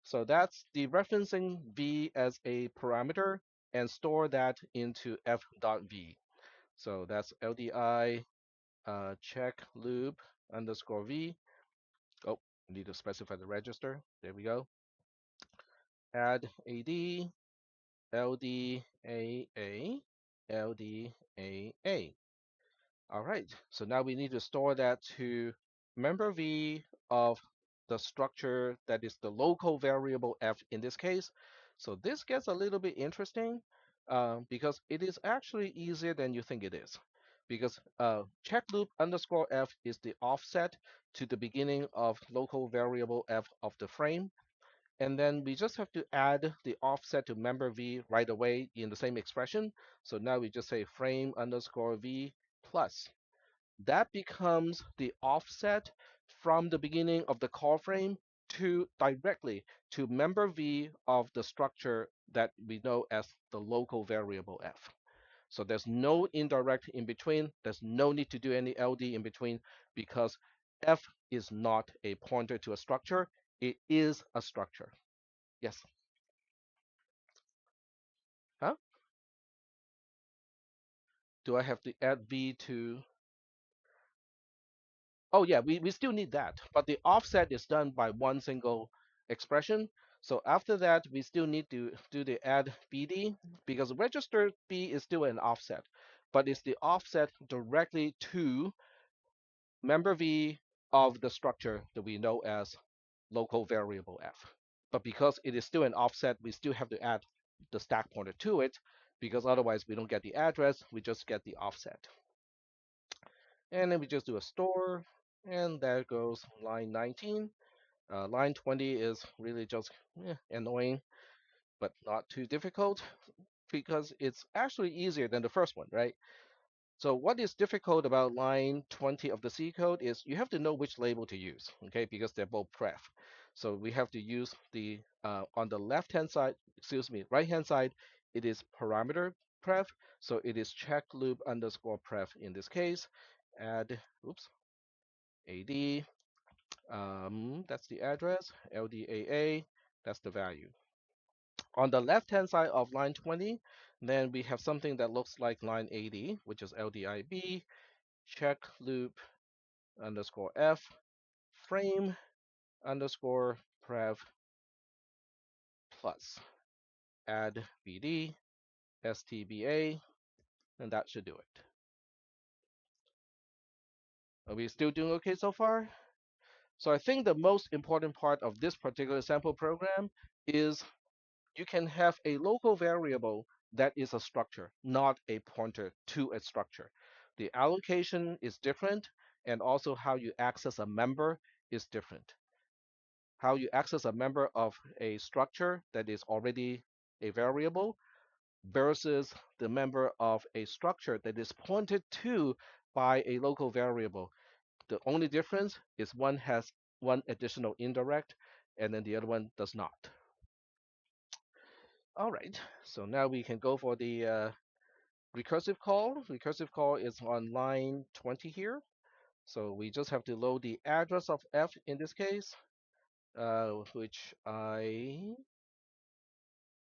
So that's the referencing v as a parameter and store that into f.v. So that's LDI check loop underscore v. Oh, I need to specify the register. There we go. Add AD LDAA LDAA. All right, so now we need to store that to member v of the structure that is the local variable f in this case. So this gets a little bit interesting because it is actually easier than you think it is. Because check loop underscore f is the offset to the beginning of local variable f of the frame. And then we just have to add the offset to member v right away in the same expression. So now we just say frame underscore v plus. That becomes the offset from the beginning of the call frame to directly to member v of the structure that we know as the local variable f. So there's no indirect in between. There's no need to do any LD in between because f is not a pointer to a structure. It is a structure. Yes. Huh? Do I have to add v to? Oh yeah, we still need that, but the offset is done by one single expression. So after that, we still need to do the add bd because register b is still an offset, but it's the offset directly to member v of the structure that we know as local variable f. But because it is still an offset, we still have to add the stack pointer to it because otherwise we don't get the address, we just get the offset. And then we just do a store, and there goes line 19. Line 20 is really just annoying, but not too difficult because it's actually easier than the first one, right? So what is difficult about line 20 of the C code is you have to know which label to use, okay? Because they're both pref. So we have to use the, on the left-hand side, excuse me, right-hand side, it is parameter pref. So it is check loop underscore pref in this case. Add, oops, AD, that's the address, LDAA, that's the value. On the left-hand side of line 20, then we have something that looks like line 80, which is LDIB, check loop underscore F, frame underscore prev plus, add BD, STBA, and that should do it. Are we still doing okay so far? So I think the most important part of this particular sample program is you can have a local variable that is a structure, not a pointer to a structure. The allocation is different, and also how you access a member is different. How you access a member of a structure that is already a variable versus the member of a structure that is pointed to by a local variable. The only difference is one has one additional indirect and then the other one does not. All right, so now we can go for the recursive call. Recursive call is on line 20 here. So we just have to load the address of F in this case, which I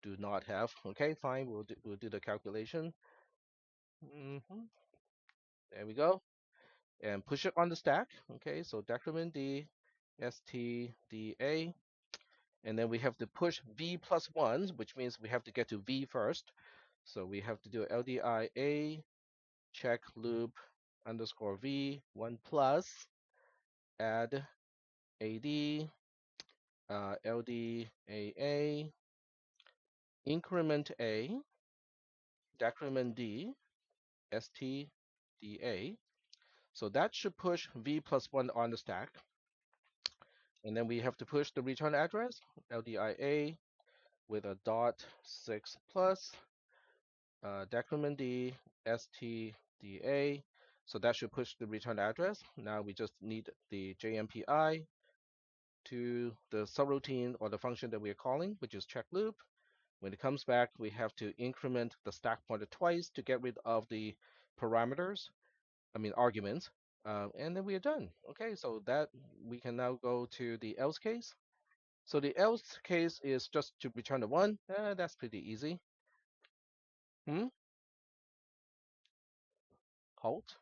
do not have. Okay, fine. We'll do the calculation. hmm There we go. And push it on the stack. Okay, so decrement D, STDA. And then we have to push V plus 1, which means we have to get to V first. So we have to do LDIA check loop underscore V 1 plus add AD LDAA increment A decrement D STDA. So that should push V plus 1 on the stack. And then we have to push the return address LDIA with a dot 6 plus decrement D STDA. So that should push the return address. Now we just need the JMPI to the subroutine or the function that we are calling, which is check loop. When it comes back, we have to increment the stack pointer twice to get rid of the parameters, I mean arguments, and then we are done. Okay, so that we can now go to the else case. So the else case is just to return the one. That's pretty easy. Hmm? Halt.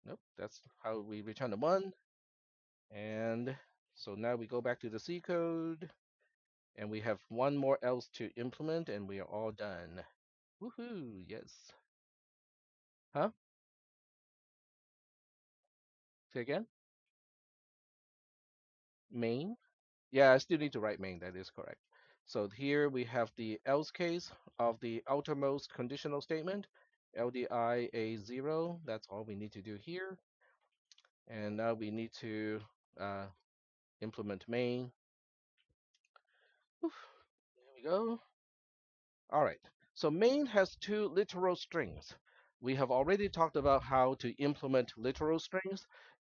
Nope, that's how we return the one. And so now we go back to the C code, and we have one more else to implement, and we are all done. Woohoo! Yes. Huh? Say again? Main? Yeah, I still need to write main. That is correct. So here we have the else case of the outermost conditional statement, LDIA0. That's all we need to do here. And now we need to uh, implement main. Oof, there we go. All right. So main has two literal strings. We have already talked about how to implement literal strings.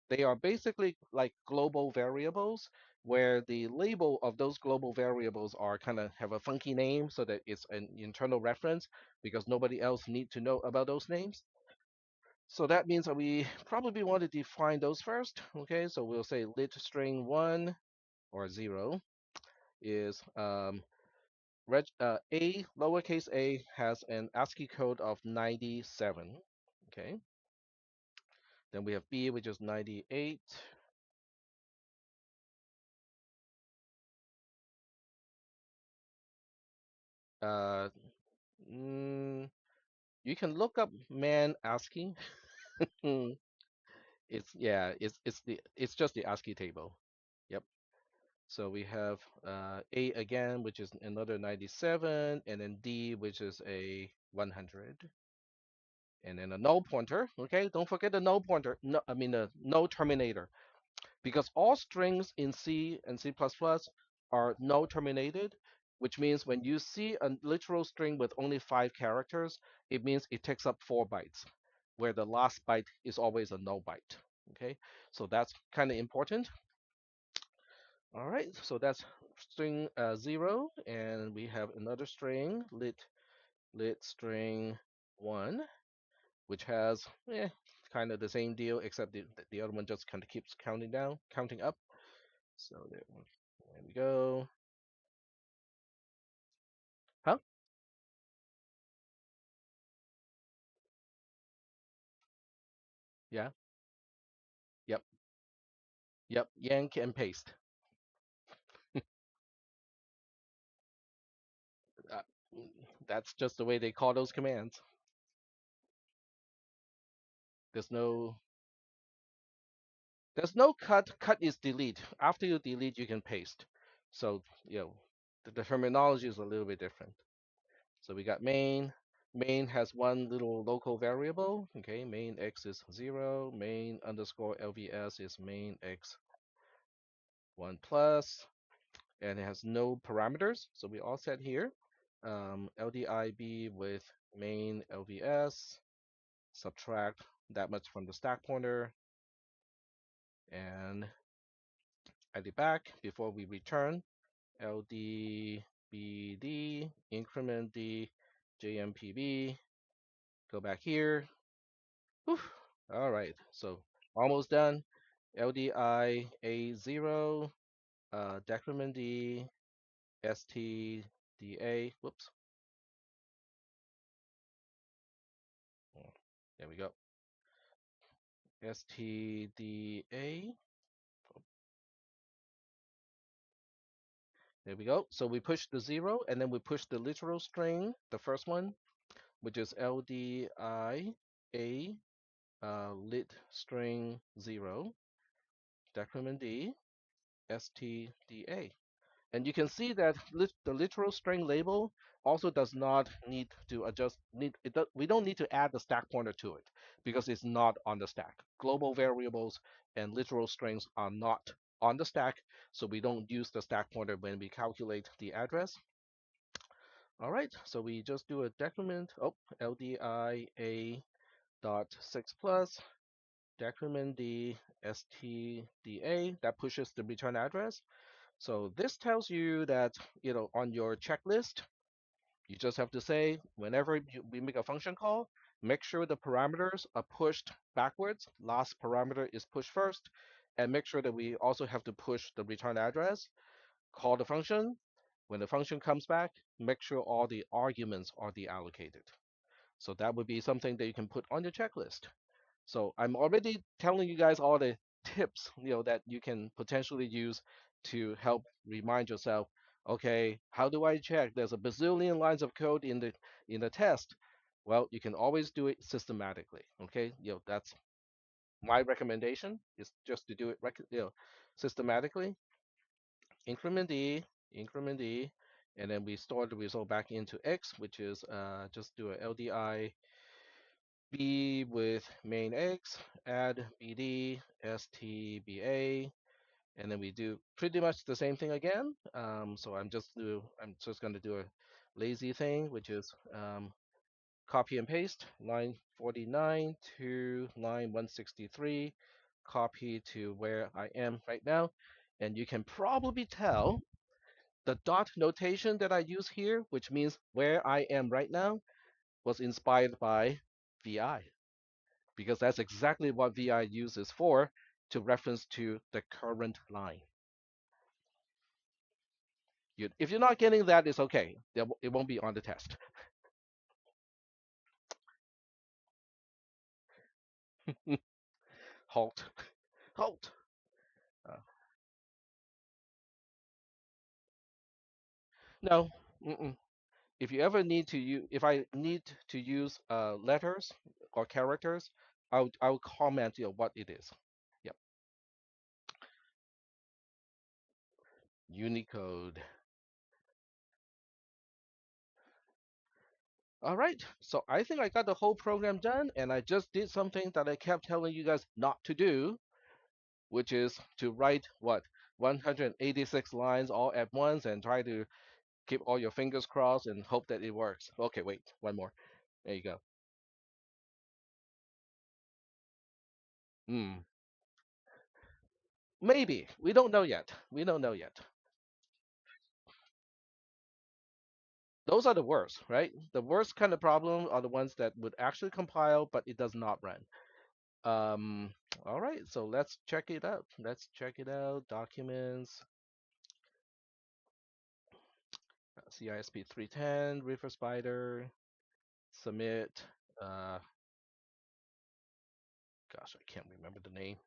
They are basically like global variables where the label of those global variables are kind of have a funky name so that it's an internal reference because nobody else need to know about those names. So that means that we probably want to define those first. Okay, so we'll say lit string 1 or 0 is a lowercase a has an ASCII code of 97. Okay, then we have b, which is 98. Uh, mm, you can look up man ASCII. Hmm, it's yeah, it's just the ASCII table. Yep. So we have a again, which is another 97, and then d, which is a 100, and then a null pointer. Okay, don't forget the null pointer. No, I mean the null terminator. Because all strings in C and C++ are null terminated, which means when you see a literal string with only 5 characters, it means it takes up 4 bytes, where the last byte is always a null byte. Okay, so that's kind of important. All right, so that's string 0, and we have another string lit string 1, which has kind of the same deal, except the other one just kind of keeps counting up. So there we go. Huh? Yeah. Yep. Yep. Yank and paste. Uh, that's just the way they call those commands. There's no there's no cut. Cut is delete. After you delete, you can paste. So the terminology is a little bit different. So we got main. Main has one little local variable. Okay, main x is 0. Main underscore lvs is main x 1 plus. And it has no parameters. So we all set here. LDIB with main LVS, subtract that much from the stack pointer, and add it back before we return. LDBD, increment the JMPB, go back here. Whew. All right, so almost done. LDI A0, decrement D, STDA. Whoops. Oh, there we go. STDA. There we go. So we push the 0 and then we push the literal string, the first one, which is LDIA, lit string 0, decrement D, STDA. And you can see that the literal string label also does not need to adjust. We don't need to add the stack pointer to it because it's not on the stack. Global variables and literal strings are not on the stack, so we don't use the stack pointer when we calculate the address. All right, so we just do a decrement. Oh, LDIA dot 6 plus decrement D STDA that pushes the return address. So this tells you that, on your checklist, you just have to say, whenever we make a function call, make sure the parameters are pushed backwards. Last parameter is pushed first, and make sure that we also have to push the return address, call the function. When the function comes back, make sure all the arguments are deallocated. So that would be something that you can put on your checklist. So I'm already telling you guys all the tips, that you can potentially use to help remind yourself, okay, how do I check? There's a bazillion lines of code in the test. Well, you can always do it systematically. Okay, that's my recommendation is just to do it, systematically. Increment D, increment D, and then we store the result back into X, which is just do a LDI B with main X, add BD, STBA, and then we do pretty much the same thing again. So I'm just going to do a lazy thing, which is copy and paste line 49 to line 163, copy to where I am right now. And you can probably tell the dot notation that I use here, which means where I am right now, was inspired by VI, because that's exactly what VI uses for, to reference to the current line. If you're not getting that, it's okay. It won't be on the test. Halt. Halt. Uh, no. Mm-mm. If I need to use letters or characters, I'll comment what it is. Yep. Unicode. All right. So I think I got the whole program done, and I just did something that I kept telling you guys not to do, which is to write what 186 lines all at once and try to keep all your fingers crossed and hope that it works. Okay, wait, one more. There you go. Hmm. Maybe. We don't know yet. We don't know yet. Those are the worst, right? The worst kind of problem are the ones that would actually compile, but it does not run. Um, all right, so let's check it out. Let's check it out. Documents, CISP 310, River Spider, submit. Uh, Gosh, I can't remember the name.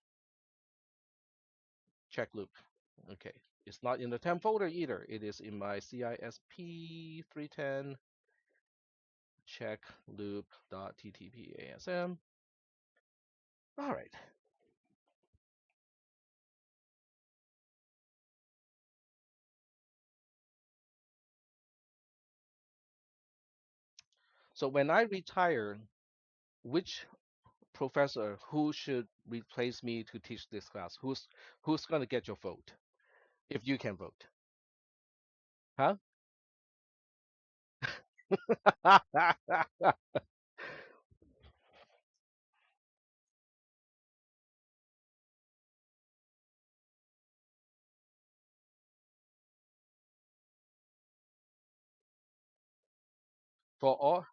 Check loop. Okay, it's not in the temp folder either. It is in my CISP 310 check loop.ttpasm. All right. So when I retire, which professor who should replace me to teach this class? Who's gonna get your vote if you can vote? Huh? For all?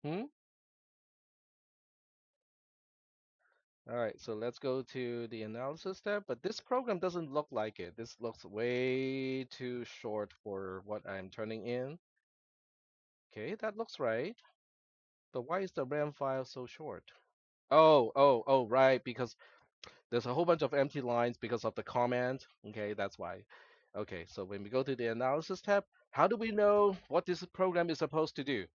Hmm? All right, so let's go to the analysis tab, but this program doesn't look like it. This looks way too short for what I'm turning in. Okay, that looks right. But why is the RAM file so short? Oh, right, because there's a whole bunch of empty lines because of the comment. Okay, that's why. Okay, so when we go to the analysis tab, how do we know what this program is supposed to do?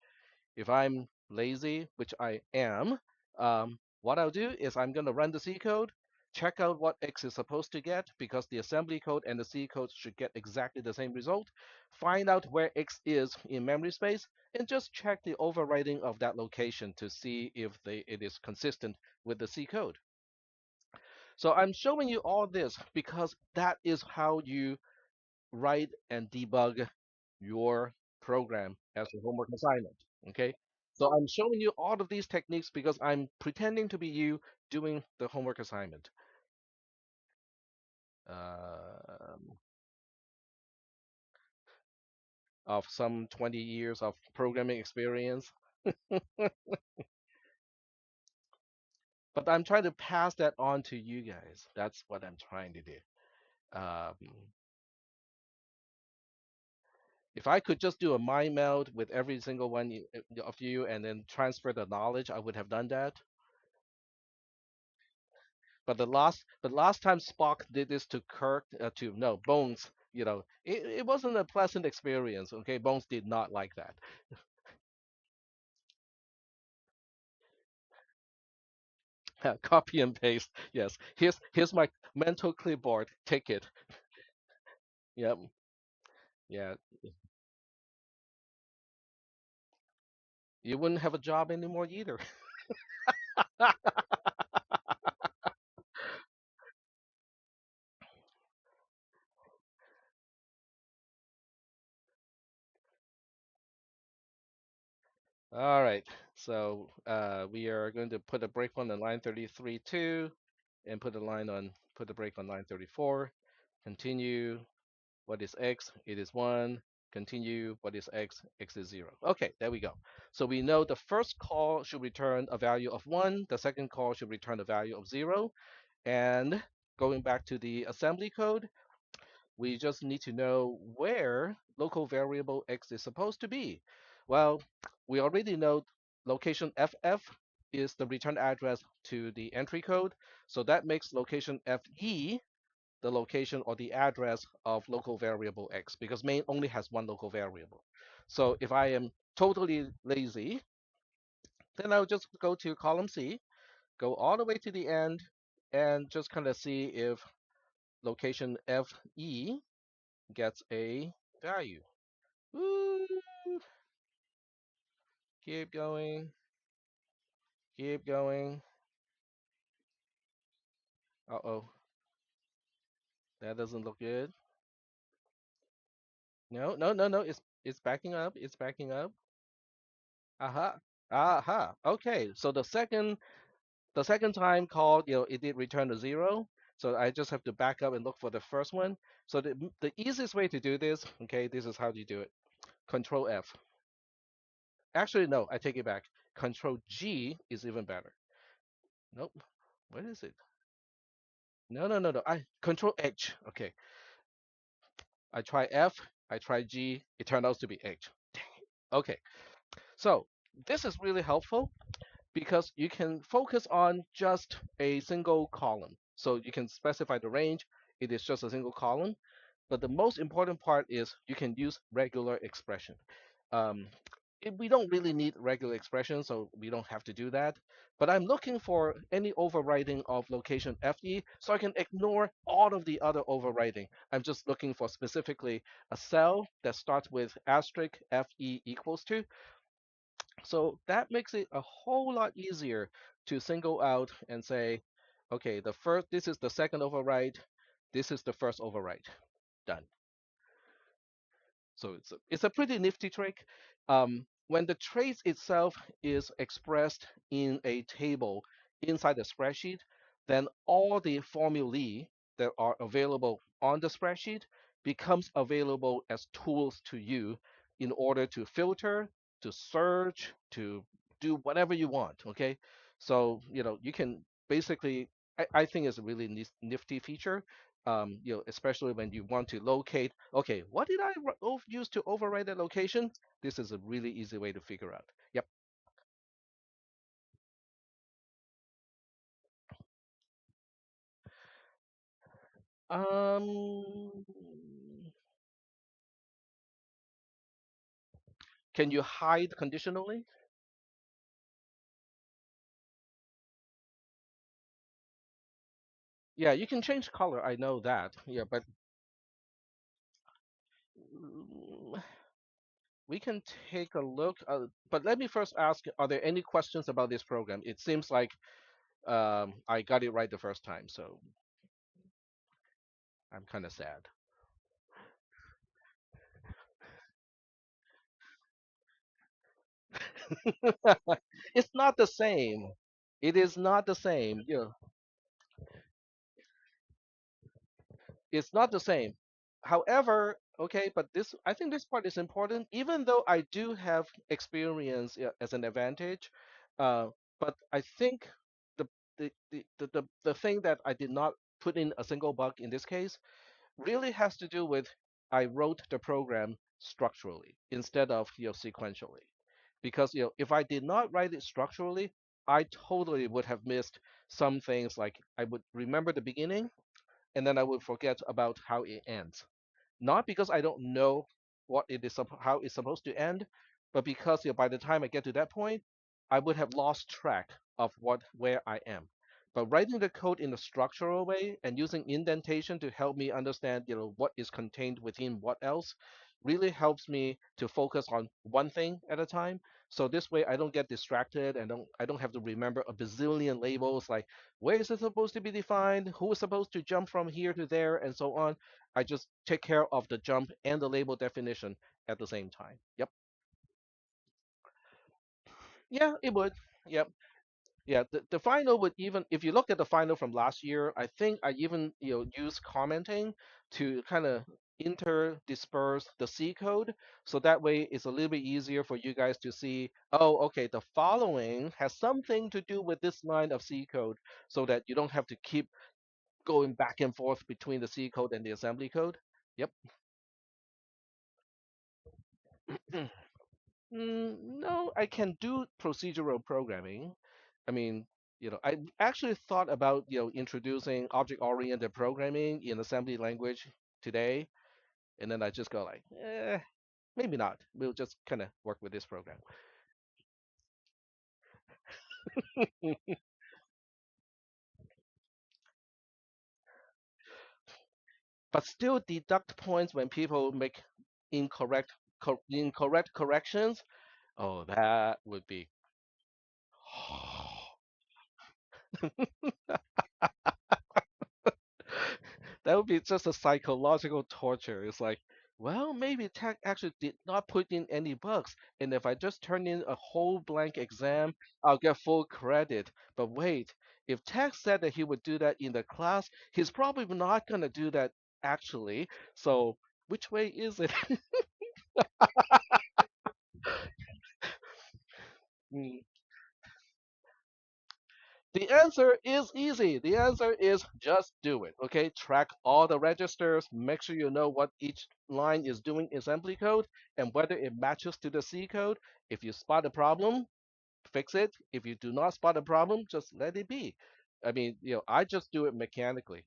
If I'm lazy, which I am, what I'll do is I'm going to run the C code, check out what X is supposed to get because the assembly code and the C code should get exactly the same result, find out where X is in memory space, and just check the overwriting of that location to see if it is consistent with the C code. So I'm showing you all this because that is how you write and debug your program as a homework assignment. Okay. So I'm showing you all of these techniques because I'm pretending to be you doing the homework assignment. Um, of some 20 years of programming experience. But I'm trying to pass that on to you guys. That's what I'm trying to do. Um, if I could just do a mind meld with every single one of you and then transfer the knowledge, I would have done that. But the last time Spock did this to Kirk, to no Bones, it wasn't a pleasant experience. Okay, Bones did not like that. Copy and paste. Yes, here's my mental clipboard. Take it. Yep. Yeah. You wouldn't have a job anymore either. All right. So we are going to put a breakpoint on line 33 2, and put a break on line 34. Continue. What is x? It is 1. Continue. What is x? X is 0. Okay, there we go. So we know the first call should return a value of 1. The second call should return a value of 0. And going back to the assembly code, we just need to know where local variable x is supposed to be. Well, we already know location FF is the return address to the entry code. So that makes location FE the location or the address of local variable x because main only has one local variable. So if I am totally lazy, then I'll just go to column C, go all the way to the end, and just kind of see if location FE gets a value. Woo! Keep going, keep going. Uh-oh, that doesn't look good. No, no, no, no. It's backing up. It's backing up. Aha. Aha. Okay. So the second time called, it did return a 0. So I just have to back up and look for the first one. So the easiest way to do this, okay, this is how you do it. Control F. Actually, no, I take it back. Control G is even better. Nope. What is it? No, no, no, no. I Control H. Okay. I try F. I try G. It turned out to be H. Okay. So this is really helpful because you can focus on just a single column. So you can specify the range. It is just a single column. But the most important part is you can use regular expression. Um, we don't really need regular expression, so we don't have to do that. But I'm looking for any overriding of location FE, so I can ignore all of the other overriding. I'm just looking for specifically a cell that starts with asterisk FE equals to. So that makes it a whole lot easier to single out and say, okay, this is the second override, this is the first override. Done. So it's a pretty nifty trick. When the trace itself is expressed in a table inside the spreadsheet, then all the formulae that are available on the spreadsheet becomes available as tools to you in order to filter, to search, to do whatever you want. Okay, so you can basically, I think it's a really nifty feature. Especially when you want to locate, okay, what did I use to override that location? This is a really easy way to figure out. Yep. Um, can you hide conditionally? Yeah, you can change color. I know that. Yeah, but mm, we can take a look. But let me first ask, are there any questions about this program? It seems like I got it right the first time, so I'm kind of sad. It's not the same. It is not the same. It's not the same. However, okay, but this I think this part is important. Even though I do have experience as an advantage, uh, but I think the the thing that I did not put in a single bug in this case really has to do with I wrote the program structurally instead of sequentially. Because if I did not write it structurally, I totally would have missed some things like I would remember the beginning and then I would forget about how it ends. Not because I don't know how it's supposed to end, but because by the time I get to that point, I would have lost track of where I am. But writing the code in a structural way and using indentation to help me understand what is contained within what else really helps me to focus on one thing at a time. So this way I don't get distracted and I don't have to remember a bazillion labels like where is it supposed to be defined, who is supposed to jump from here to there, and so on. I just take care of the jump and the label definition at the same time. Yep. Yeah, it would. Yep. Yeah, the final would even if you look at the final from last year, I think I even use commenting to kind of interdisperse the C code, so that way it's a little bit easier for you guys to see. Oh, okay, the following has something to do with this line of C code, so that you don't have to keep going back and forth between the C code and the assembly code. Yep. No, I can do procedural programming. I mean, I actually thought about, introducing object-oriented programming in assembly language today, and then I just go like, maybe not. We'll just kind of work with this program. But still deduct points when people make incorrect corrections. Oh, that would be that would be just a psychological torture. It's like, well, maybe Tech actually did not put in any bugs, and if I just turn in a whole blank exam, I'll get full credit. But wait, if Tech said that he would do that in the class, he's probably not gonna do that actually. So which way is it? The answer is easy. The answer is just do it. Okay, track all the registers, make sure you know what each line is doing in assembly code and whether it matches to the C code. If you spot a problem, fix it. If you do not spot a problem, just let it be. I mean, I just do it mechanically.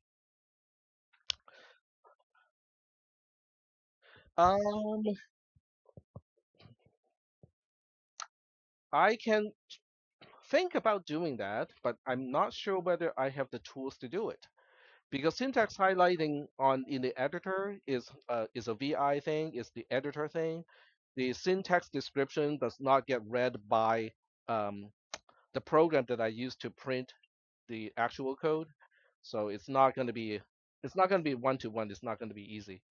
Um, I can think about doing that, but I'm not sure whether I have the tools to do it. Because syntax highlighting on in the editor is a VI thing, is the editor thing. The syntax description does not get read by um, the program that I use to print the actual code. So it's not going to be one to one. It's not going to be easy.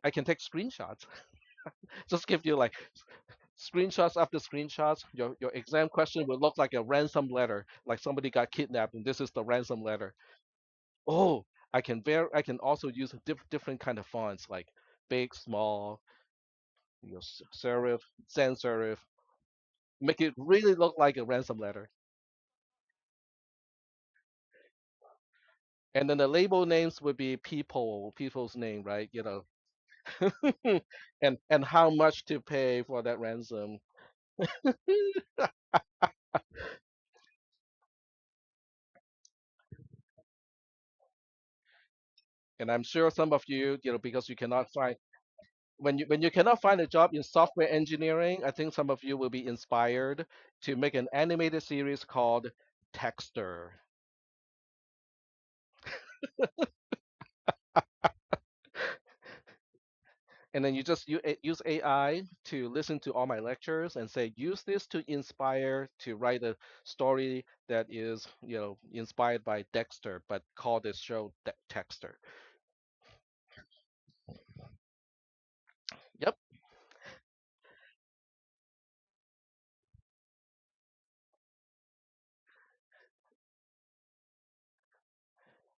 I can take screenshots. Just give you like screenshots after screenshots. Your exam question will look like a ransom letter, like somebody got kidnapped and this is the ransom letter. Oh, I can also use different kind of fonts like big, small, serif, sans serif, make it really look like a ransom letter. And then the label names would be people's name, right? And how much to pay for that ransom. And I'm sure some of you, because you cannot find when you cannot find a job in software engineering, I think some of you will be inspired to make an animated series called Texter. And then you just use AI to listen to all my lectures and say, use this to inspire to write a story that is, inspired by Dexter, but call this show Texter. Yep.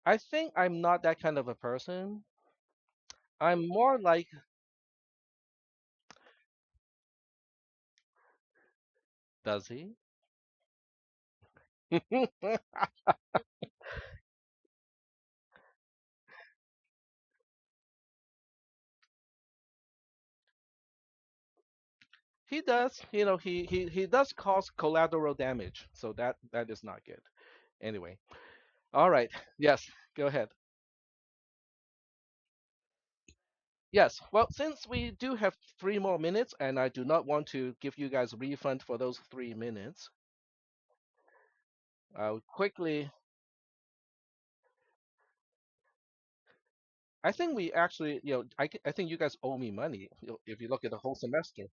I think I'm not that kind of a person. I'm more like, does he? He does. He does cause collateral damage, so that is not good. Anyway, all right. Yes, go ahead. Yes. Well, since we do have 3 more minutes, and I do not want to give you guys a refund for those 3 minutes, quickly. I think we actually, I think you guys owe me money if you look at the whole semester.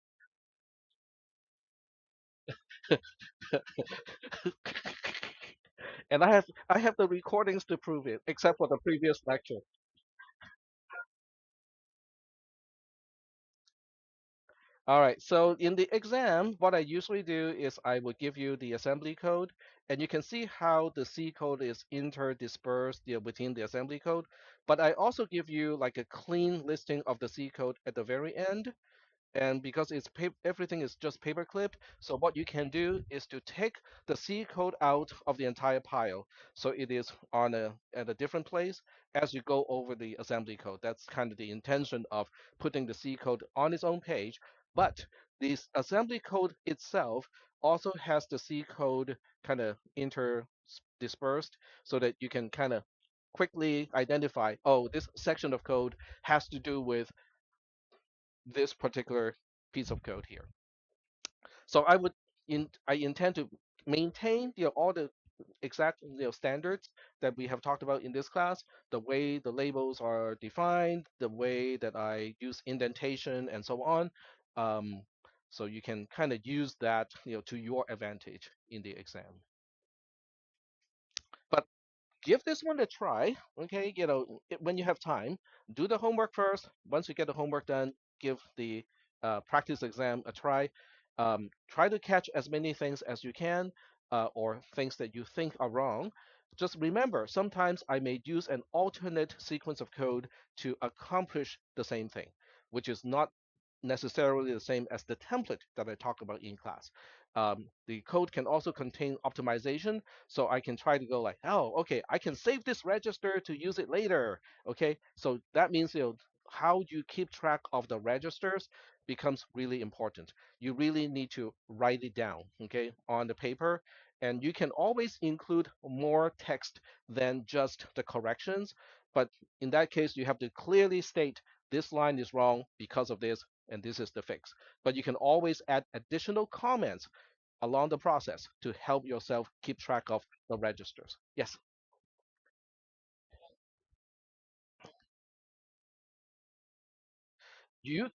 And I have the recordings to prove it, except for the previous lecture. All right, so in the exam, what I usually do is I will give you the assembly code, and you can see how the C code is interdispersed, within the assembly code. But I also give you like a clean listing of the C code at the very end, and because everything is just paper clipped, so what you can do is to take the C code out of the entire pile, so it is at a different place as you go over the assembly code. That's kind of the intention of putting the C code on its own page. But this assembly code itself also has the C code kind of interdispersed, so that you can kind of quickly identify, oh, this section of code has to do with this particular piece of code here. So I intend to maintain all the exact standards that we have talked about in this class, the way the labels are defined, the way that I use indentation and so on. Um, so you can kind of use that to your advantage in the exam. But give this one a try. Okay, when you have time, do the homework first. Once you get the homework done, give the practice exam a try. Try to catch as many things as you can, or things that you think are wrong. Just remember, sometimes I may use an alternate sequence of code to accomplish the same thing, which is not necessarily the same as the template that I talk about in class. The code can also contain optimization, so I can try to go like, oh, okay, I can save this register to use it later. Okay, so that means how you keep track of the registers becomes really important. You really need to write it down, okay, on the paper, and you can always include more text than just the corrections. But in that case, you have to clearly state this line is wrong because of this, and this is the fix. But you can always add additional comments along the process to help yourself keep track of the registers. Yes, you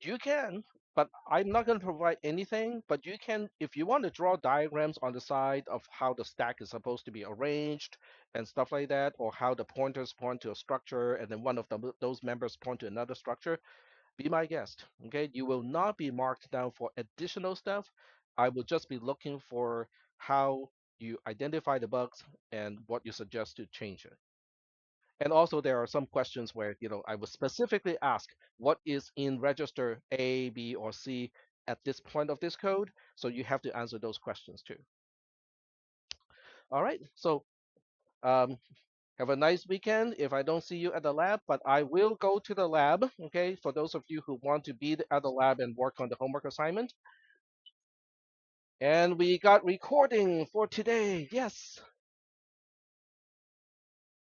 you can, but I'm not going to provide anything. But you can, if you want to draw diagrams on the side of how the stack is supposed to be arranged and stuff like that, or how the pointers point to a structure, and then one of those members point to another structure. Be my guest. Okay, you will not be marked down for additional stuff. I will just be looking for how you identify the bugs and what you suggest to change it. And also, there are some questions where I will specifically ask what is in register A, B, or C at this point of this code. So you have to answer those questions too. All right. So Um, have a nice weekend if I don't see you at the lab, but I will go to the lab, okay, for those of you who want to be at the lab and work on the homework assignment. And we got recording for today. Yes.